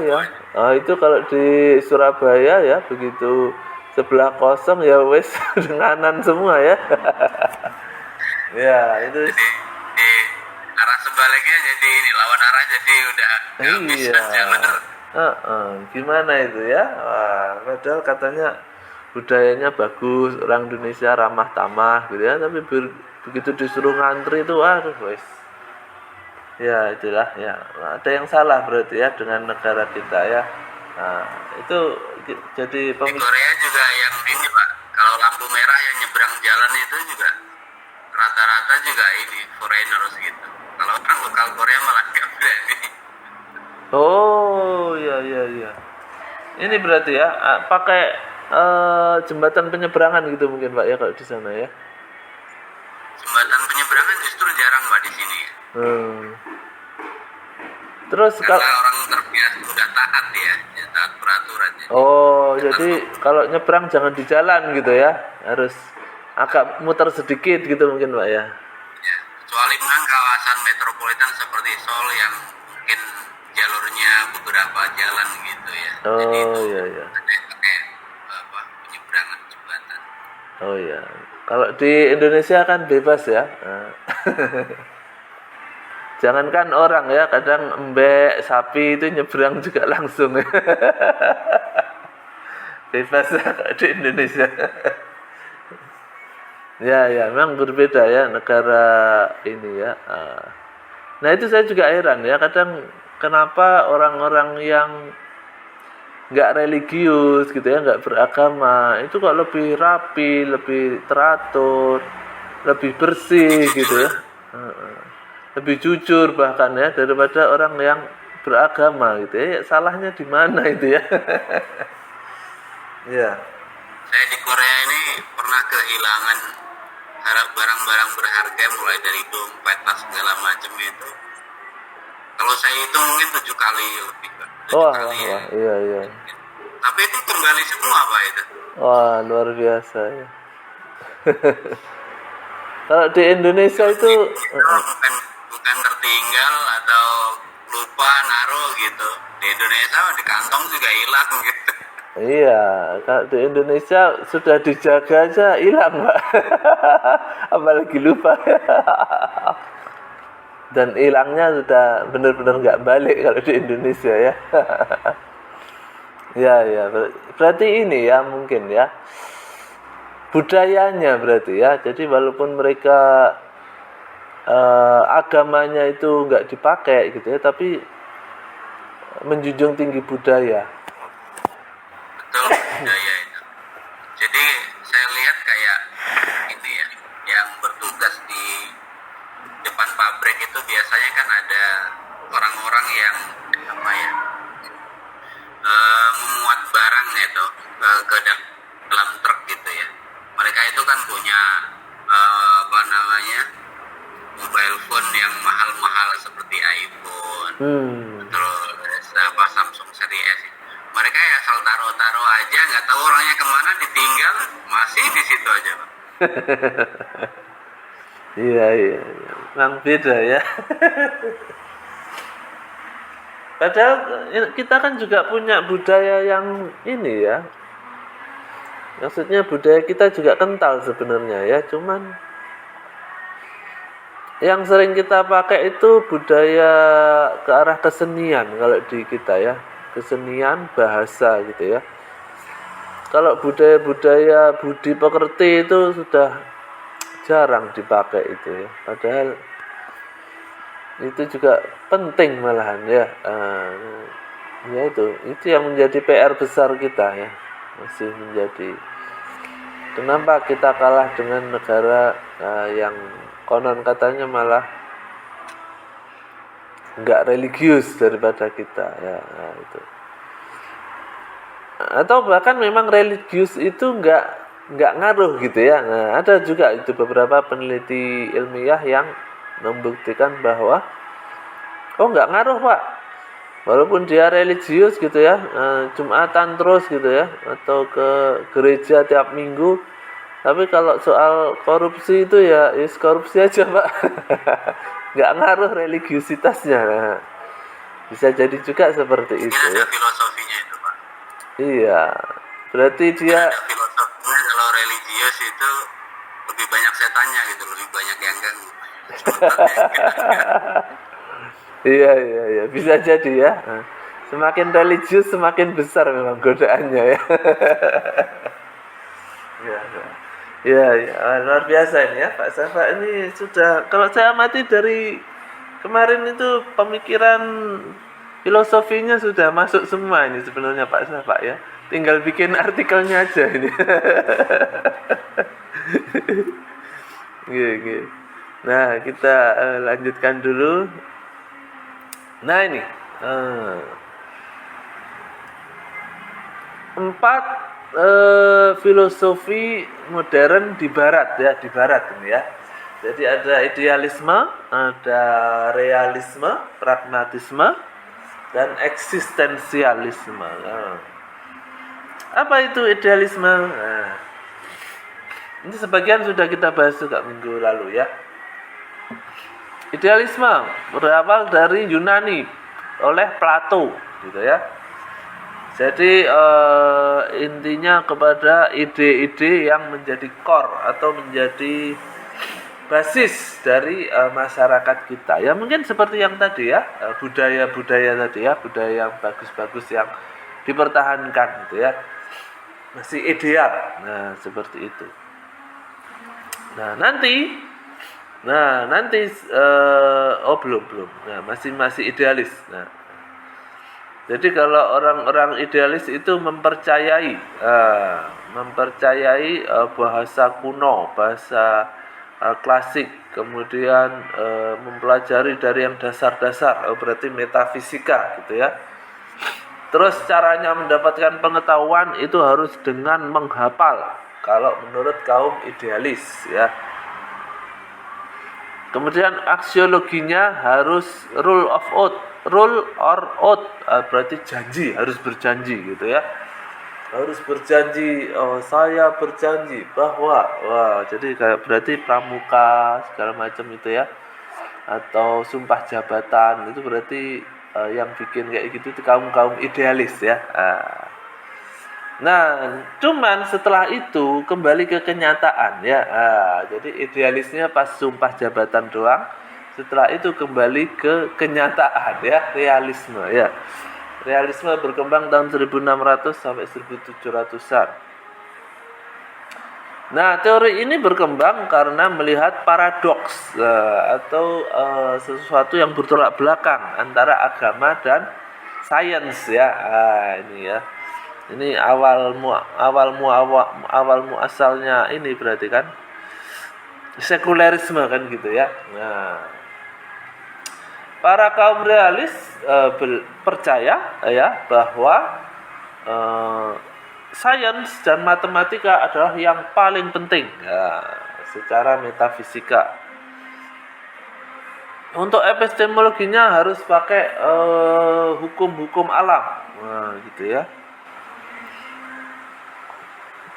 Itu kalau di Surabaya ya begitu sebelah kosong ya wes denganan semua ya. Ya itu. Jadi di arah sebaliknya jadi ini lawan arah, jadi udah nggak bisa jalur. Gimana itu ya? Wah, padahal katanya budayanya bagus, orang Indonesia ramah tamah gitu ya, tapi begitu disuruh ngantri itu aduh wes. Ya itulah ya, ada yang salah berarti ya dengan negara kita ya. Nah, itu jadi Di Korea juga yang ini, Pak, kalau lampu merah yang nyebrang jalan itu juga rata-rata juga ini foreigners gitu. Kalau orang lokal Korea malah nggak berani. Oh iya. Ini berarti ya pakai jembatan penyeberangan gitu mungkin Pak ya kalau di sana ya. Jembatan penyeberangan justru jarang, Pak, di sini ya. Terus Karena orang terbiasa udah taat ya taat peraturan. Oh, jadi kalau nyebrang jangan di jalan gitu ya, harus agak muter sedikit gitu mungkin Pak ya. Ya, kecuali memang kawasan metropolitan seperti Seoul yang mungkin jalurnya beberapa jalan gitu ya. Jadi itu Iya. pakai penyeberangan jembatan. Oh iya. Kalau di Indonesia kan bebas ya. Jangankan orang ya, kadang embek, sapi itu nyebrang juga langsung. Bebas ya di Indonesia. Ya, memang berbeda ya negara ini ya. Nah itu saya juga heran ya, kadang kenapa orang-orang yang nggak religius gitu ya, nggak beragama, itu kok lebih rapi, lebih teratur, lebih bersih gitu ya. Lebih jujur bahkan ya daripada orang yang beragama gitu ya. Salahnya di mana itu ya? Ya. Saya di Korea ini pernah kehilangan barang-barang berharga mulai dari dompet, tas segala macam itu. Kalau saya hitung mungkin 7 kali lebih, Pak. Wah, Ya. iya. Tapi itu kembali semua, Pak, itu. Wah, luar biasa ya. Kalau di Indonesia itu bukan tertinggal atau lupa naruh gitu. Di Indonesia di kantong juga hilang gitu. iya, kalau di Indonesia sudah dijaga aja hilang, Pak. Apalagi lupa. Dan hilangnya sudah benar-benar nggak balik kalau di Indonesia ya. Ya, berarti ini ya mungkin ya. budayanya berarti ya. Jadi walaupun mereka agamanya itu nggak dipakai gitu ya, tapi menjunjung tinggi budaya. Betul, budaya itu. Jadi saya lihat kayak ini ya, yang bertugas di depan pabrik itu biasanya kan ada orang-orang yang apa ya, memuat barang itu ke dalam truk gitu ya. Mereka itu kan punya apa namanya, mobile phone yang mahal-mahal seperti iPhone, terus apa Samsung Series. Mereka ya asal taruh-taruh aja, nggak tahu orangnya kemana, ditinggal masih di situ aja, Pak. Iya, memang beda ya. Padahal kita kan juga punya budaya yang ini ya. Maksudnya budaya kita juga kental sebenarnya ya, cuman yang sering kita pakai itu budaya ke arah kesenian kalau di kita ya. Kesenian, bahasa gitu ya. Kalau budaya-budaya budi pekerti itu sudah jarang dipakai itu ya. Padahal itu juga penting malahan ya. Ya itu yang menjadi PR besar kita ya. Masih menjadi, kenapa kita kalah dengan negara yang konon katanya malah nggak religius daripada kita ya, itu. Atau bahkan memang religius itu nggak ngaruh gitu ya. Nah, ada juga itu beberapa peneliti ilmiah yang membuktikan bahwa nggak ngaruh Pak, walaupun dia religius gitu ya, Jumatan terus gitu ya, atau ke gereja tiap minggu, tapi kalau soal korupsi itu ya korupsi aja Pak. Nggak ngaruh religiusitasnya. Nah, bisa jadi juga seperti Mungkin itu ada ya. filosofinya itu, Pak. Iya, berarti dia Ada filosofinya, kalau religius itu lebih banyak setannya gitu, lebih banyak yang ganggu. iya, bisa jadi ya. Nah, semakin religius semakin besar memang godaannya ya. Ya, luar biasa ini ya Pak Safa. Ini sudah, kalau saya amati dari kemarin itu pemikiran filosofinya sudah masuk semua ini sebenarnya Pak Safa ya. Tinggal bikin artikelnya aja ini. Gitu. Nah, kita lanjutkan dulu. Nah ini 4 filosofi modern di Barat ya, di Barat ini ya. Jadi ada idealisme, ada realisme, pragmatisme, dan eksistensialisme. Nah, apa itu idealisme? Nah, ini sebagian sudah kita bahas juga minggu lalu ya. Idealisme berawal dari Yunani oleh Plato gitu ya. Jadi intinya kepada ide-ide yang menjadi core atau menjadi basis dari masyarakat kita. Ya mungkin seperti yang tadi ya, budaya-budaya tadi ya, budaya yang bagus-bagus yang dipertahankan gitu ya. Masih ideal. Nah, seperti itu. Nah, nanti belum. Nah, masih idealis. Nah, jadi kalau orang-orang idealis itu mempercayai bahasa kuno, bahasa klasik, kemudian mempelajari dari yang dasar-dasar, berarti metafisika gitu ya. Terus caranya mendapatkan pengetahuan itu harus dengan menghafal, kalau menurut kaum idealis ya. Kemudian aksiologinya harus rule or oath, berarti janji, harus berjanji gitu ya. Harus berjanji, saya berjanji bahwa, jadi kayak berarti pramuka segala macam itu ya. Atau sumpah jabatan, itu berarti yang bikin kayak gitu itu kaum idealis ya. Nah, cuman setelah itu kembali ke kenyataan ya. Jadi idealisnya pas sumpah jabatan doang. Setelah itu kembali ke kenyataan ya, realisme ya. Realisme berkembang tahun 1600 sampai 1700-an. Nah, teori ini berkembang karena melihat paradoks atau sesuatu yang bertolak belakang antara agama dan sains ya. Ini ya. Ini awal muasalnya ini berarti kan sekulerisme kan gitu ya. Nah, para kaum realis percaya ya bahwa sains dan matematika adalah yang paling penting ya, secara metafisika. Untuk epistemologinya harus pakai hukum-hukum alam, nah, gitu ya.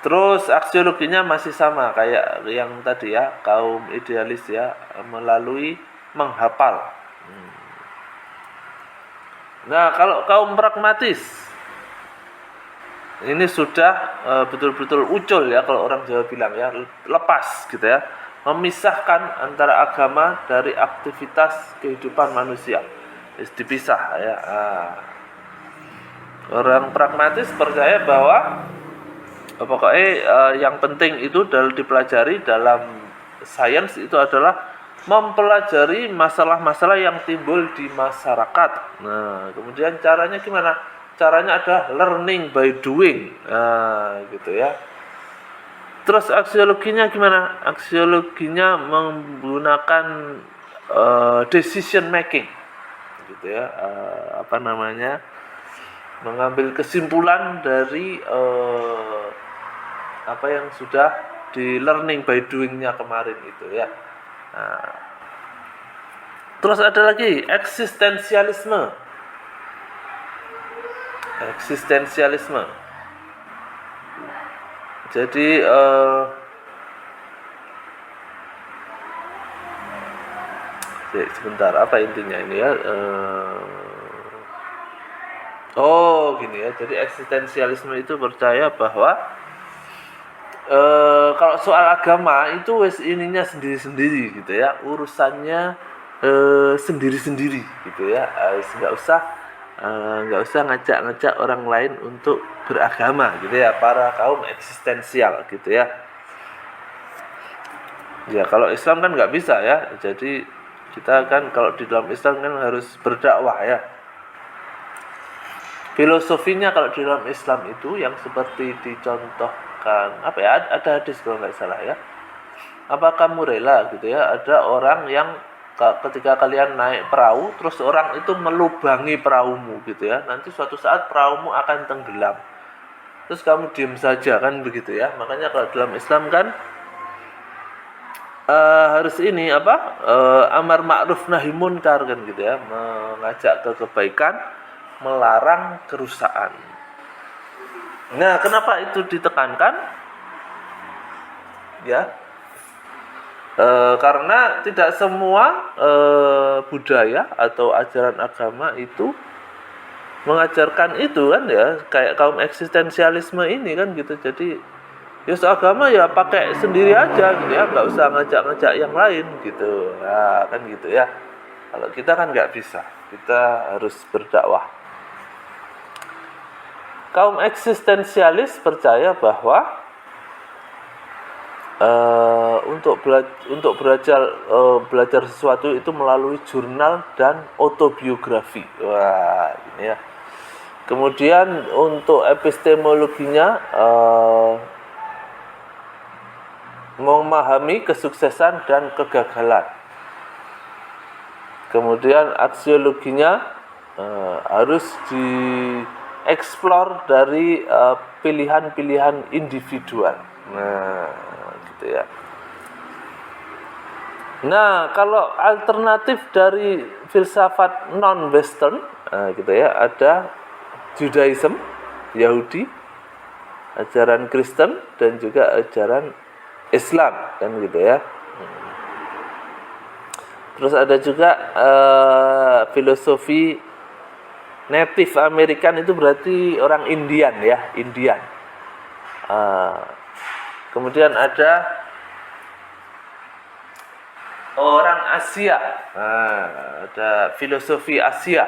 Terus aksiologinya masih sama kayak yang tadi ya, kaum idealis ya, melalui menghafal. Nah, kalau kaum pragmatis ini sudah betul-betul ucul ya, kalau orang Jawa bilang ya, lepas gitu ya, memisahkan antara agama dari aktivitas kehidupan manusia, dipisah ya. Orang pragmatis percaya bahwa pokoknya yang penting itu dipelajari dalam sains itu adalah mempelajari masalah-masalah yang timbul di masyarakat. Nah, kemudian caranya gimana? Caranya adalah learning by doing, nah, gitu ya. Terus aksiologinya gimana? Aksiologinya menggunakan decision making, gitu ya. Mengambil kesimpulan dari apa yang sudah di learning by doing-nya kemarin itu ya. Nah, terus ada lagi eksistensialisme. Jadi sebentar, apa intinya ini ya? Gini ya. Jadi eksistensialisme itu percaya bahwa kalau soal agama itu wes ininya sendiri-sendiri gitu ya, urusannya sendiri-sendiri gitu ya. Nggak usah ngajak-ngajak orang lain untuk beragama gitu ya, para kaum eksistensial gitu ya. Ya kalau Islam kan nggak bisa ya, jadi kita kan kalau di dalam Islam kan harus berdakwah ya. Filosofinya kalau di dalam Islam itu yang seperti dicontohkan apa ya, ada hadis kalau nggak salah ya. Apa kamu rela gitu ya, ada orang yang ketika kalian naik perahu terus orang itu melubangi perahumu gitu ya, nanti suatu saat perahumu akan tenggelam, terus kamu diam saja kan begitu ya. Makanya kalau dalam Islam kan harus ini amar ma'ruf nahi munkar kan gitu ya, mengajak ke kebaikan, melarang kerusakan. Nah, kenapa itu ditekankan ya? Karena tidak semua budaya atau ajaran agama itu mengajarkan itu kan ya, kayak kaum eksistensialisme ini kan gitu. Jadi ya agama ya pakai sendiri aja gitu ya, nggak usah ngajak-ngajak yang lain gitu. Nah, kan gitu ya. Kalau kita kan nggak bisa, kita harus berdakwah. Kaum eksistensialis percaya bahwa untuk belajar sesuatu itu melalui jurnal dan autobiografi. Wah, ini ya. Kemudian untuk epistemologinya memahami kesuksesan dan kegagalan. Kemudian aksiologinya harus dieksplor dari pilihan-pilihan individual. Nah, gitu ya. Nah, kalau alternatif dari filsafat non-Western, gitu ya, ada Judaism, Yahudi, ajaran Kristen, dan juga ajaran Islam, kan gitu ya. Terus ada juga filosofi Native American, itu berarti orang Indian ya, Indian. Kemudian ada orang Asia, ada filosofi Asia.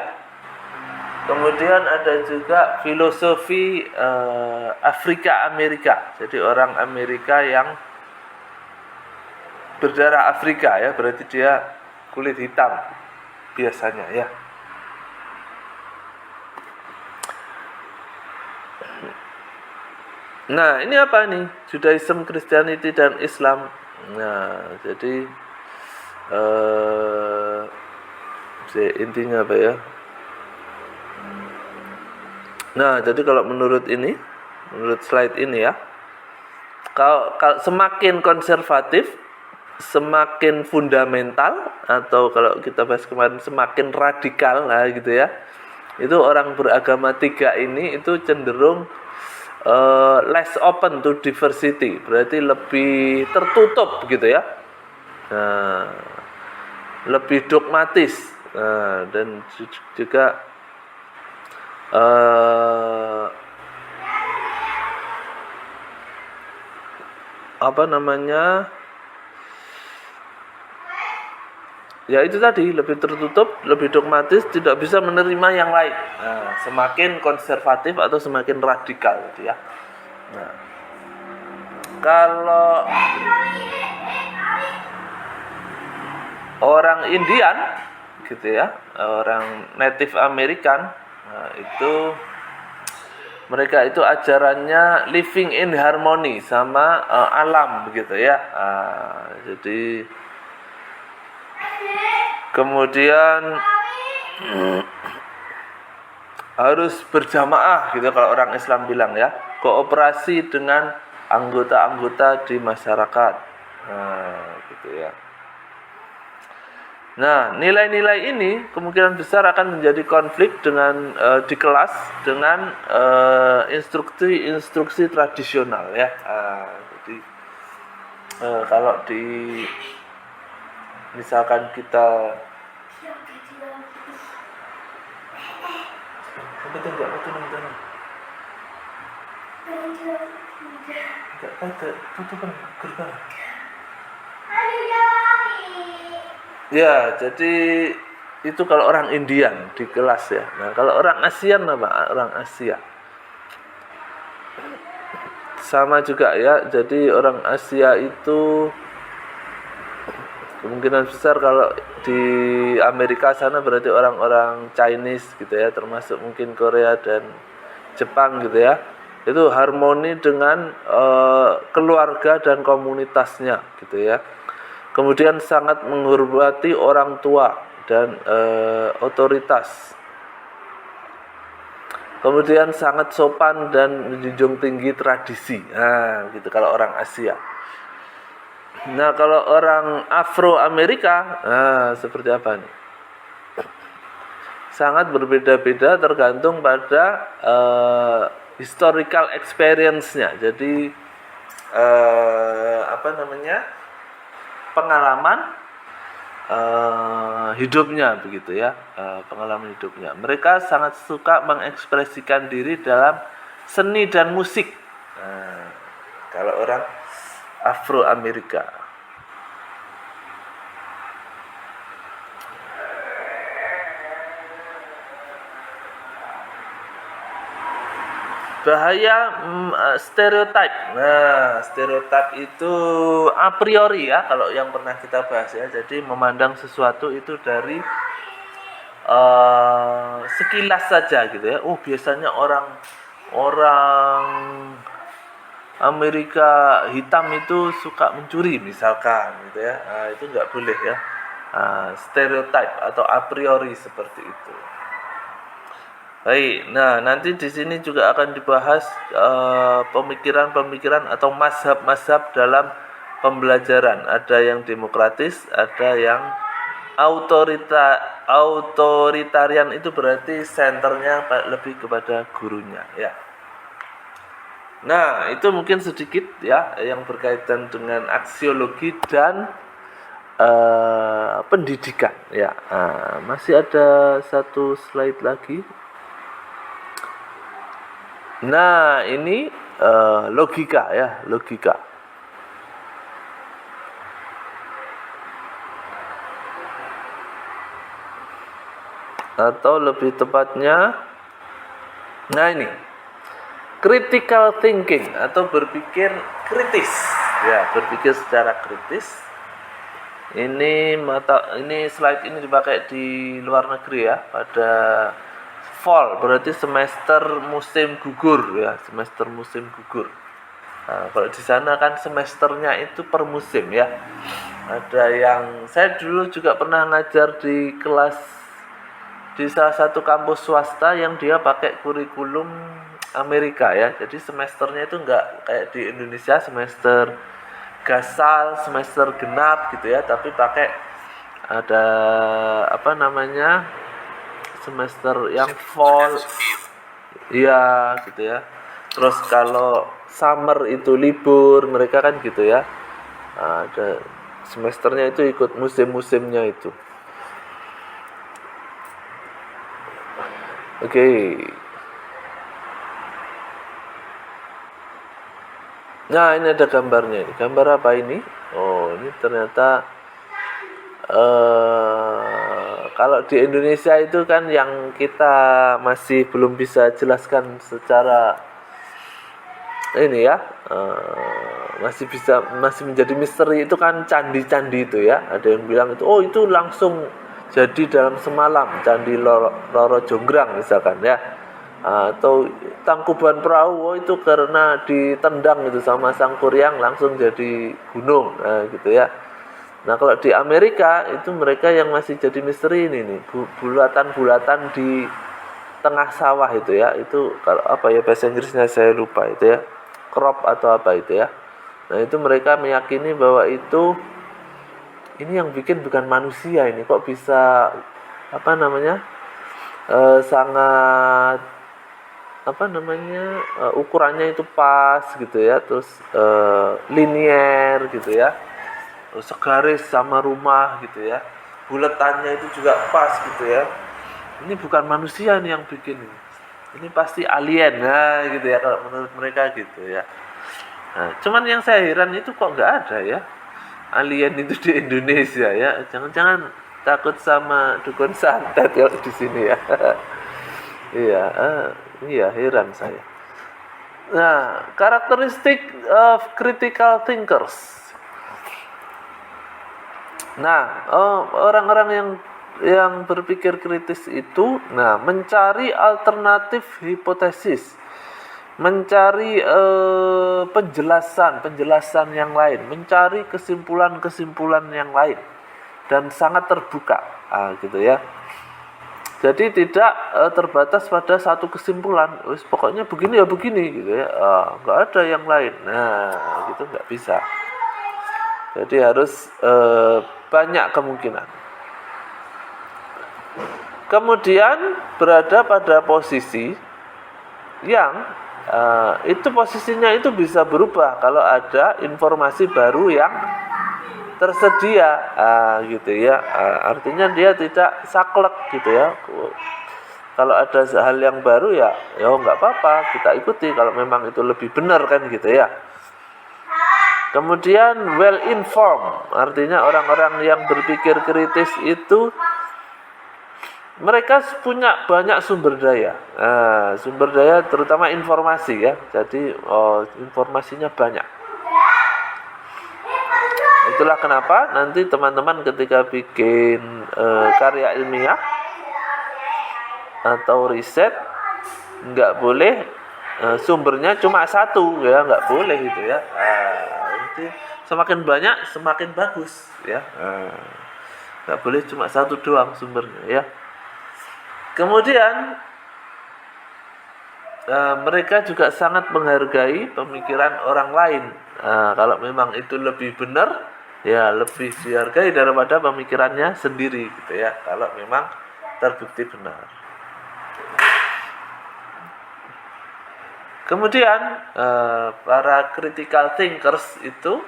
Kemudian ada juga filosofi Afrika Amerika, jadi orang Amerika yang berdarah Afrika ya, berarti dia kulit hitam biasanya ya. Nah, ini apa nih? Judaism, Christianity, dan Islam. Nah, jadi intinya apa ya? Nah, jadi kalau menurut slide ini ya, kalau semakin konservatif, semakin fundamental, atau kalau kita bahas kemarin semakin radikal lah gitu ya, itu orang beragama 3 ini itu cenderung less open to diversity, berarti lebih tertutup gitu ya, nah, lebih dogmatis, nah, dan juga apa namanya, ya itu tadi, lebih tertutup, lebih dogmatis, tidak bisa menerima yang lain. Nah, semakin konservatif atau semakin radikal gitu ya. Nah, kalau orang Indian gitu ya, orang Native American, nah, itu mereka itu ajarannya living in harmony sama alam begitu ya. Nah, jadi kemudian harus berjamaah gitu kalau orang Islam bilang ya, kooperasi dengan anggota-anggota di masyarakat. Nah, gitu ya. Nah, nilai-nilai ini kemungkinan besar akan menjadi konflik dengan di kelas dengan instruksi tradisional ya. Jadi kalau di misalkan kita ya, jadi itu kalau orang Indian di kelas ya. Nah, kalau orang ASEAN apa? Orang Asia. Sama juga ya. Jadi orang Asia itu kemungkinan besar kalau di Amerika sana berarti orang-orang Chinese gitu ya, termasuk mungkin Korea dan Jepang gitu ya. Itu harmoni dengan keluarga dan komunitasnya gitu ya. Kemudian sangat menghormati orang tua dan otoritas. Kemudian sangat sopan dan menjunjung tinggi tradisi. Nah, gitu kalau orang Asia. Nah, kalau orang Afro Amerika, nah seperti apa nih? Sangat berbeda-beda tergantung pada historical experience-nya. Jadi apa namanya? Pengalaman hidupnya begitu ya, pengalaman hidupnya. Mereka sangat suka mengekspresikan diri dalam seni dan musik. Nah, kalau orang Afro Amerika. Bahaya stereotip. Nah, stereotip itu a priori ya, kalau yang pernah kita bahas ya. Jadi memandang sesuatu itu dari sekilas saja gitu ya. Oh, biasanya orang Amerika hitam itu suka mencuri misalkan gitu ya. Nah, itu nggak boleh ya. Stereotip atau a priori seperti itu. Baik, nah nanti di sini juga akan dibahas pemikiran-pemikiran atau mazhab-mazhab dalam pembelajaran. Ada yang demokratis, ada yang autoritarian, itu berarti senternya lebih kepada gurunya ya. Nah, itu mungkin sedikit ya yang berkaitan dengan aksiologi dan pendidikan ya. Masih ada satu slide lagi. Nah, ini logika ya, logika. Atau lebih tepatnya, nah ini, critical thinking atau berpikir kritis. Ya, berpikir secara kritis. Ini slide ini dipakai di luar negeri ya, pada fall, berarti semester musim gugur ya, semester musim gugur. Nah, kalau di sana kan semesternya itu per musim ya. Ada yang saya dulu juga pernah ngajar di kelas di salah satu kampus swasta yang dia pakai kurikulum Amerika ya. Jadi semesternya itu enggak kayak di Indonesia semester gasal, semester genap gitu ya, tapi pakai ada apa namanya, semester yang fall. Iya gitu ya. Terus kalau summer itu libur, mereka kan gitu ya. Ada semesternya itu ikut musim-musimnya itu. Oke. Nah, ini ada gambarnya. Gambar apa ini? Oh, ini ternyata kalau di Indonesia itu kan yang kita masih belum bisa jelaskan secara ini ya, masih menjadi misteri itu kan candi-candi itu ya. Ada yang bilang itu, oh itu langsung jadi dalam semalam, candi Loro Jonggrang misalkan ya, atau Tangkuban Perahu, oh itu karena ditendang itu sama Sang Kuryang langsung jadi gunung, nah gitu ya. Nah kalau di Amerika itu mereka yang masih jadi misteri ini nih, bulatan-bulatan di tengah sawah itu ya, itu kalau apa ya bahasa Inggrisnya saya lupa itu ya, crop atau apa itu ya. Nah itu mereka meyakini bahwa itu ini yang bikin bukan manusia, ini kok bisa apa namanya, sangat apa namanya, ukurannya itu pas gitu ya, terus linier gitu ya, terus segaris sama rumah gitu ya, buletannya itu juga pas gitu ya. Ini bukan manusia nih yang bikin ini pasti alien, nah gitu ya kalau menurut mereka gitu ya. Nah, cuman yang saya heran itu kok nggak ada ya alien itu di Indonesia ya. Jangan-jangan takut sama dukun santet kalau di sini ya. Iya, iya heran saya. Nah, karakteristik of critical thinkers. Nah, orang-orang yang berpikir kritis itu, nah mencari alternatif hipotesis, mencari penjelasan yang lain, mencari kesimpulan yang lain, dan sangat terbuka, gitu ya. Jadi tidak terbatas pada satu kesimpulan, pokoknya begini ya begini gitu ya, nggak ada yang lain. Nah, gitu nggak bisa. Jadi harus banyak kemungkinan. Kemudian berada pada posisi yang itu posisinya itu bisa berubah kalau ada informasi baru yang tersedia, gitu ya. Artinya dia tidak saklek gitu ya. Kalau ada hal yang baru ya nggak apa-apa, kita ikuti kalau memang itu lebih benar kan gitu ya. Kemudian well informed, artinya orang-orang yang berpikir kritis itu mereka punya banyak sumber daya. Sumber daya terutama informasi ya. Jadi informasinya banyak. Itulah kenapa nanti teman-teman ketika bikin karya ilmiah atau riset nggak boleh sumbernya cuma satu ya, nggak boleh itu ya. Nanti semakin banyak semakin bagus ya. Nggak boleh cuma satu doang sumbernya ya. Kemudian mereka juga sangat menghargai pemikiran orang lain. Kalau memang itu lebih benar, ya lebih dihargai daripada pemikirannya sendiri gitu ya. Kalau memang terbukti benar. Kemudian para critical thinkers itu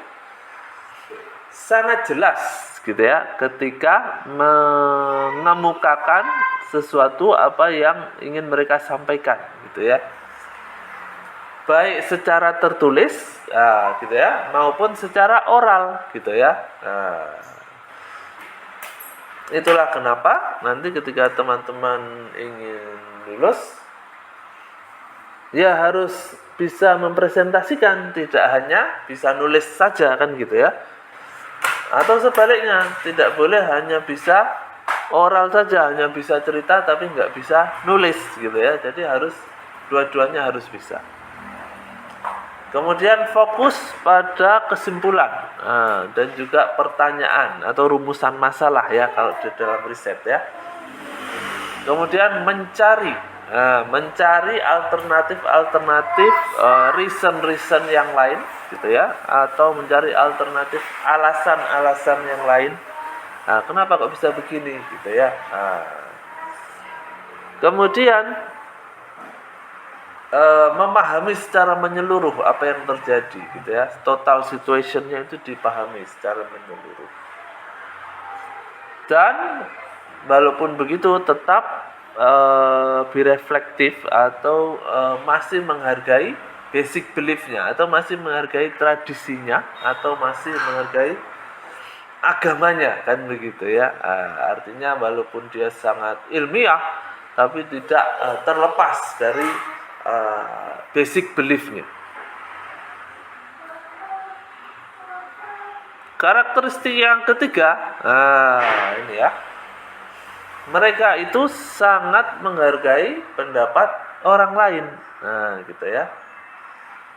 sangat jelas gitu ya ketika mengemukakan sesuatu apa yang ingin mereka sampaikan gitu ya, baik secara tertulis gitu ya maupun secara oral gitu ya. Itulah kenapa nanti ketika teman-teman ingin lulus ya harus bisa mempresentasikan, tidak hanya bisa nulis saja kan gitu ya. Atau sebaliknya, tidak boleh hanya bisa oral saja, hanya bisa cerita tapi nggak bisa nulis gitu ya. Jadi harus dua-duanya harus bisa. Kemudian fokus pada kesimpulan dan juga pertanyaan atau rumusan masalah ya kalau di dalam riset ya. Kemudian mencari alternatif reason yang lain gitu ya, atau mencari alternatif alasan yang lain. Kenapa kok bisa begini gitu ya. Kemudian memahami secara menyeluruh apa yang terjadi gitu ya. Total situationnya itu dipahami secara menyeluruh. Dan walaupun begitu tetap bireflektif atau masih menghargai basic beliefnya, atau masih menghargai tradisinya, atau masih menghargai agamanya, kan begitu ya. Artinya walaupun dia sangat ilmiah tapi tidak terlepas dari basic beliefnya. Karakteristik yang ketiga, ini ya, mereka itu sangat menghargai pendapat orang lain. Gitu ya.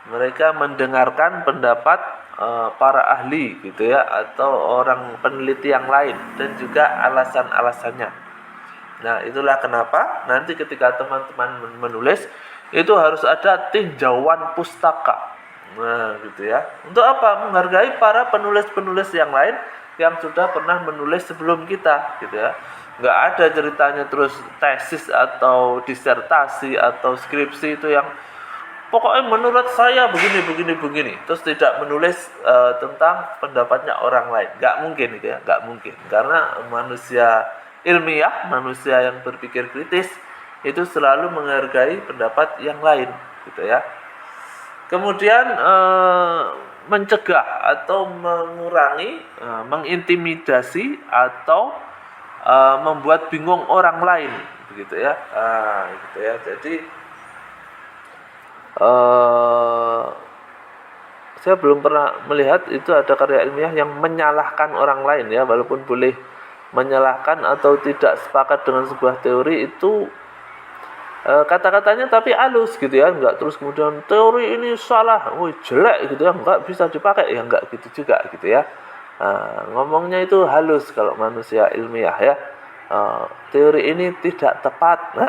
Mereka mendengarkan pendapat para ahli gitu ya, atau orang peneliti yang lain, dan juga alasan-alasannya. Nah, itulah kenapa nanti ketika teman-teman menulis itu harus ada tinjauan pustaka. Nah, gitu ya. Untuk apa? Menghargai para penulis-penulis yang lain yang sudah pernah menulis sebelum kita, gitu ya. Nggak ada ceritanya terus tesis atau disertasi atau skripsi itu yang pokoknya menurut saya begini, terus tidak menulis tentang pendapatnya orang lain. Nggak mungkin itu ya, nggak mungkin. Karena manusia ilmiah, manusia yang berpikir kritis itu selalu menghargai pendapat yang lain, gitu ya. Kemudian mencegah atau mengurangi, mengintimidasi atau membuat bingung orang lain, begitu ya. Gitu ya. Jadi saya belum pernah melihat itu ada karya ilmiah yang menyalahkan orang lain ya, walaupun boleh menyalahkan atau tidak sepakat dengan sebuah teori itu kata-katanya tapi halus gitu ya, enggak terus kemudian teori ini salah, jelek gitu ya, enggak bisa dipakai ya, enggak gitu juga gitu ya. Ngomongnya itu halus kalau manusia ilmiah ya. Teori ini tidak tepat,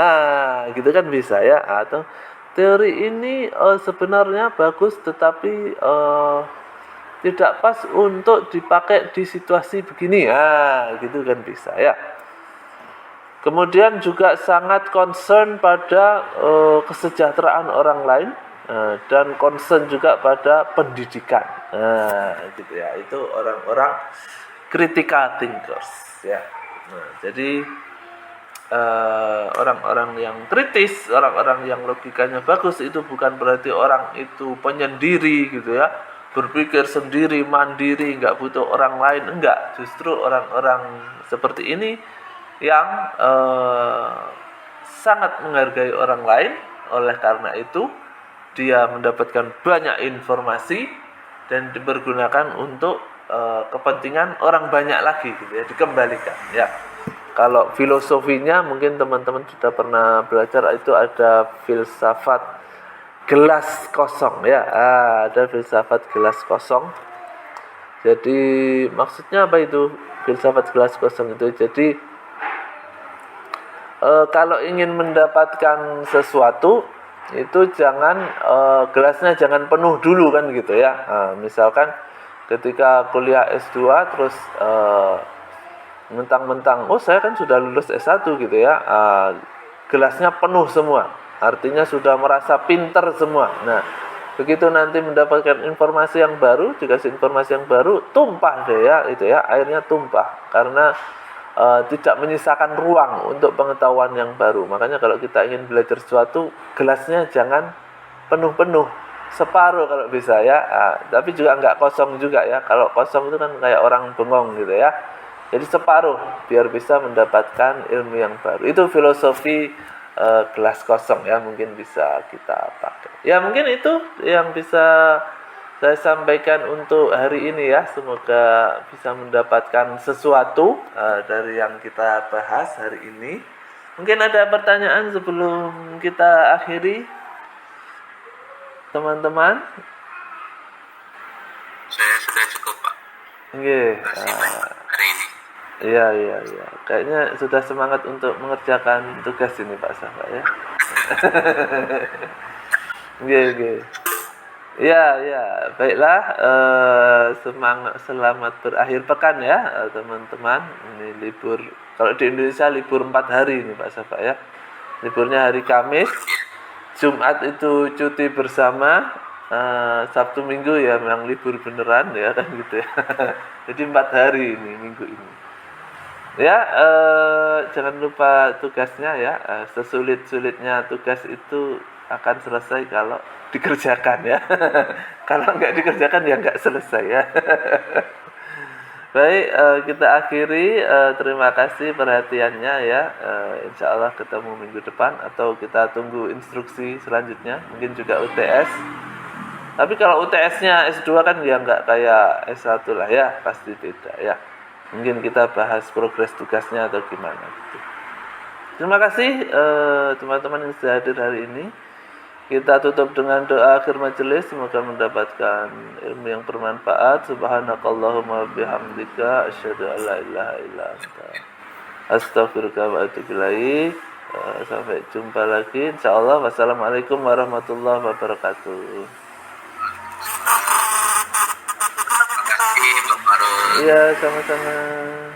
gitu kan bisa ya. Atau teori ini sebenarnya bagus tetapi tidak pas untuk dipakai di situasi begini, gitu kan bisa ya. Kemudian juga sangat concern pada kesejahteraan orang lain dan concern juga pada pendidikan, gitu ya. Itu orang-orang critical thinkers ya. Jadi orang-orang yang kritis, orang-orang yang logikanya bagus itu bukan berarti orang itu penyendiri gitu ya, berpikir sendiri, mandiri, nggak butuh orang lain, enggak. Justru orang-orang seperti ini yang sangat menghargai orang lain, oleh karena itu dia mendapatkan banyak informasi dan dipergunakan untuk kepentingan orang banyak lagi gitu ya, dikembalikan ya. Kalau filosofinya mungkin teman-teman sudah pernah belajar, itu ada filsafat gelas kosong ya. Ada filsafat gelas kosong. Jadi maksudnya apa itu filsafat gelas kosong itu? Jadi kalau ingin mendapatkan sesuatu itu jangan gelasnya jangan penuh dulu kan gitu ya. Misalkan ketika kuliah S2 terus mentang-mentang saya kan sudah lulus S1 gitu ya, gelasnya penuh semua, artinya sudah merasa pinter semua. Nah, begitu nanti mendapatkan informasi yang baru, dikasih informasi yang baru, tumpah deh ya, itu ya, airnya tumpah karena tidak menyisakan ruang untuk pengetahuan yang baru. Makanya kalau kita ingin belajar sesuatu, gelasnya jangan penuh-penuh, separuh kalau bisa ya. Tapi juga nggak kosong juga ya. Kalau kosong itu kan kayak orang bengong gitu ya. Jadi separuh biar bisa mendapatkan ilmu yang baru. Itu filosofi gelas kosong ya, mungkin bisa kita pakai. Ya mungkin itu yang bisa saya sampaikan untuk hari ini ya. Semoga bisa mendapatkan sesuatu dari yang kita bahas hari ini. Mungkin ada pertanyaan sebelum kita akhiri, teman-teman? Saya sudah cukup, Pak. Nggih. Terima kasih banyak hari ini. Iya. Kayaknya sudah semangat untuk mengerjakan tugas ini Pak Safa ya. Nggih. Ya, baiklah. Semangat, selamat berakhir pekan ya, teman-teman. Ini libur. Kalau di Indonesia libur 4 hari ini Pak Safa ya. Liburnya hari Kamis, Jumat itu cuti bersama, Sabtu Minggu ya memang libur beneran ya kan gitu ya. Jadi 4 hari ini minggu ini. Ya, jangan lupa tugasnya ya. Sesulit-sulitnya tugas itu akan selesai kalau dikerjakan ya. Kalau nggak dikerjakan ya nggak selesai ya. Baik, kita akhiri. Terima kasih perhatiannya ya. Insya Allah ketemu minggu depan atau kita tunggu instruksi selanjutnya. Mungkin juga UTS. Tapi kalau UTS-nya S2 kan ya nggak kayak S1 lah ya, pasti beda ya. Mungkin kita bahas progres tugasnya atau gimana gitu. Terima kasih teman-teman yang sudah hadir hari ini. Kita tutup dengan doa akhir majelis. Semoga mendapatkan ilmu yang bermanfaat. Subhanakallahumma bihamdika asyhadu an la ilaha illa anta astaghfiruka wa atubu ilaik. Sampai jumpa lagi insyaallah. Wassalamualaikum warahmatullahi wabarakatuh. Terima kasih, Bapak Marul. Iya, sama-sama.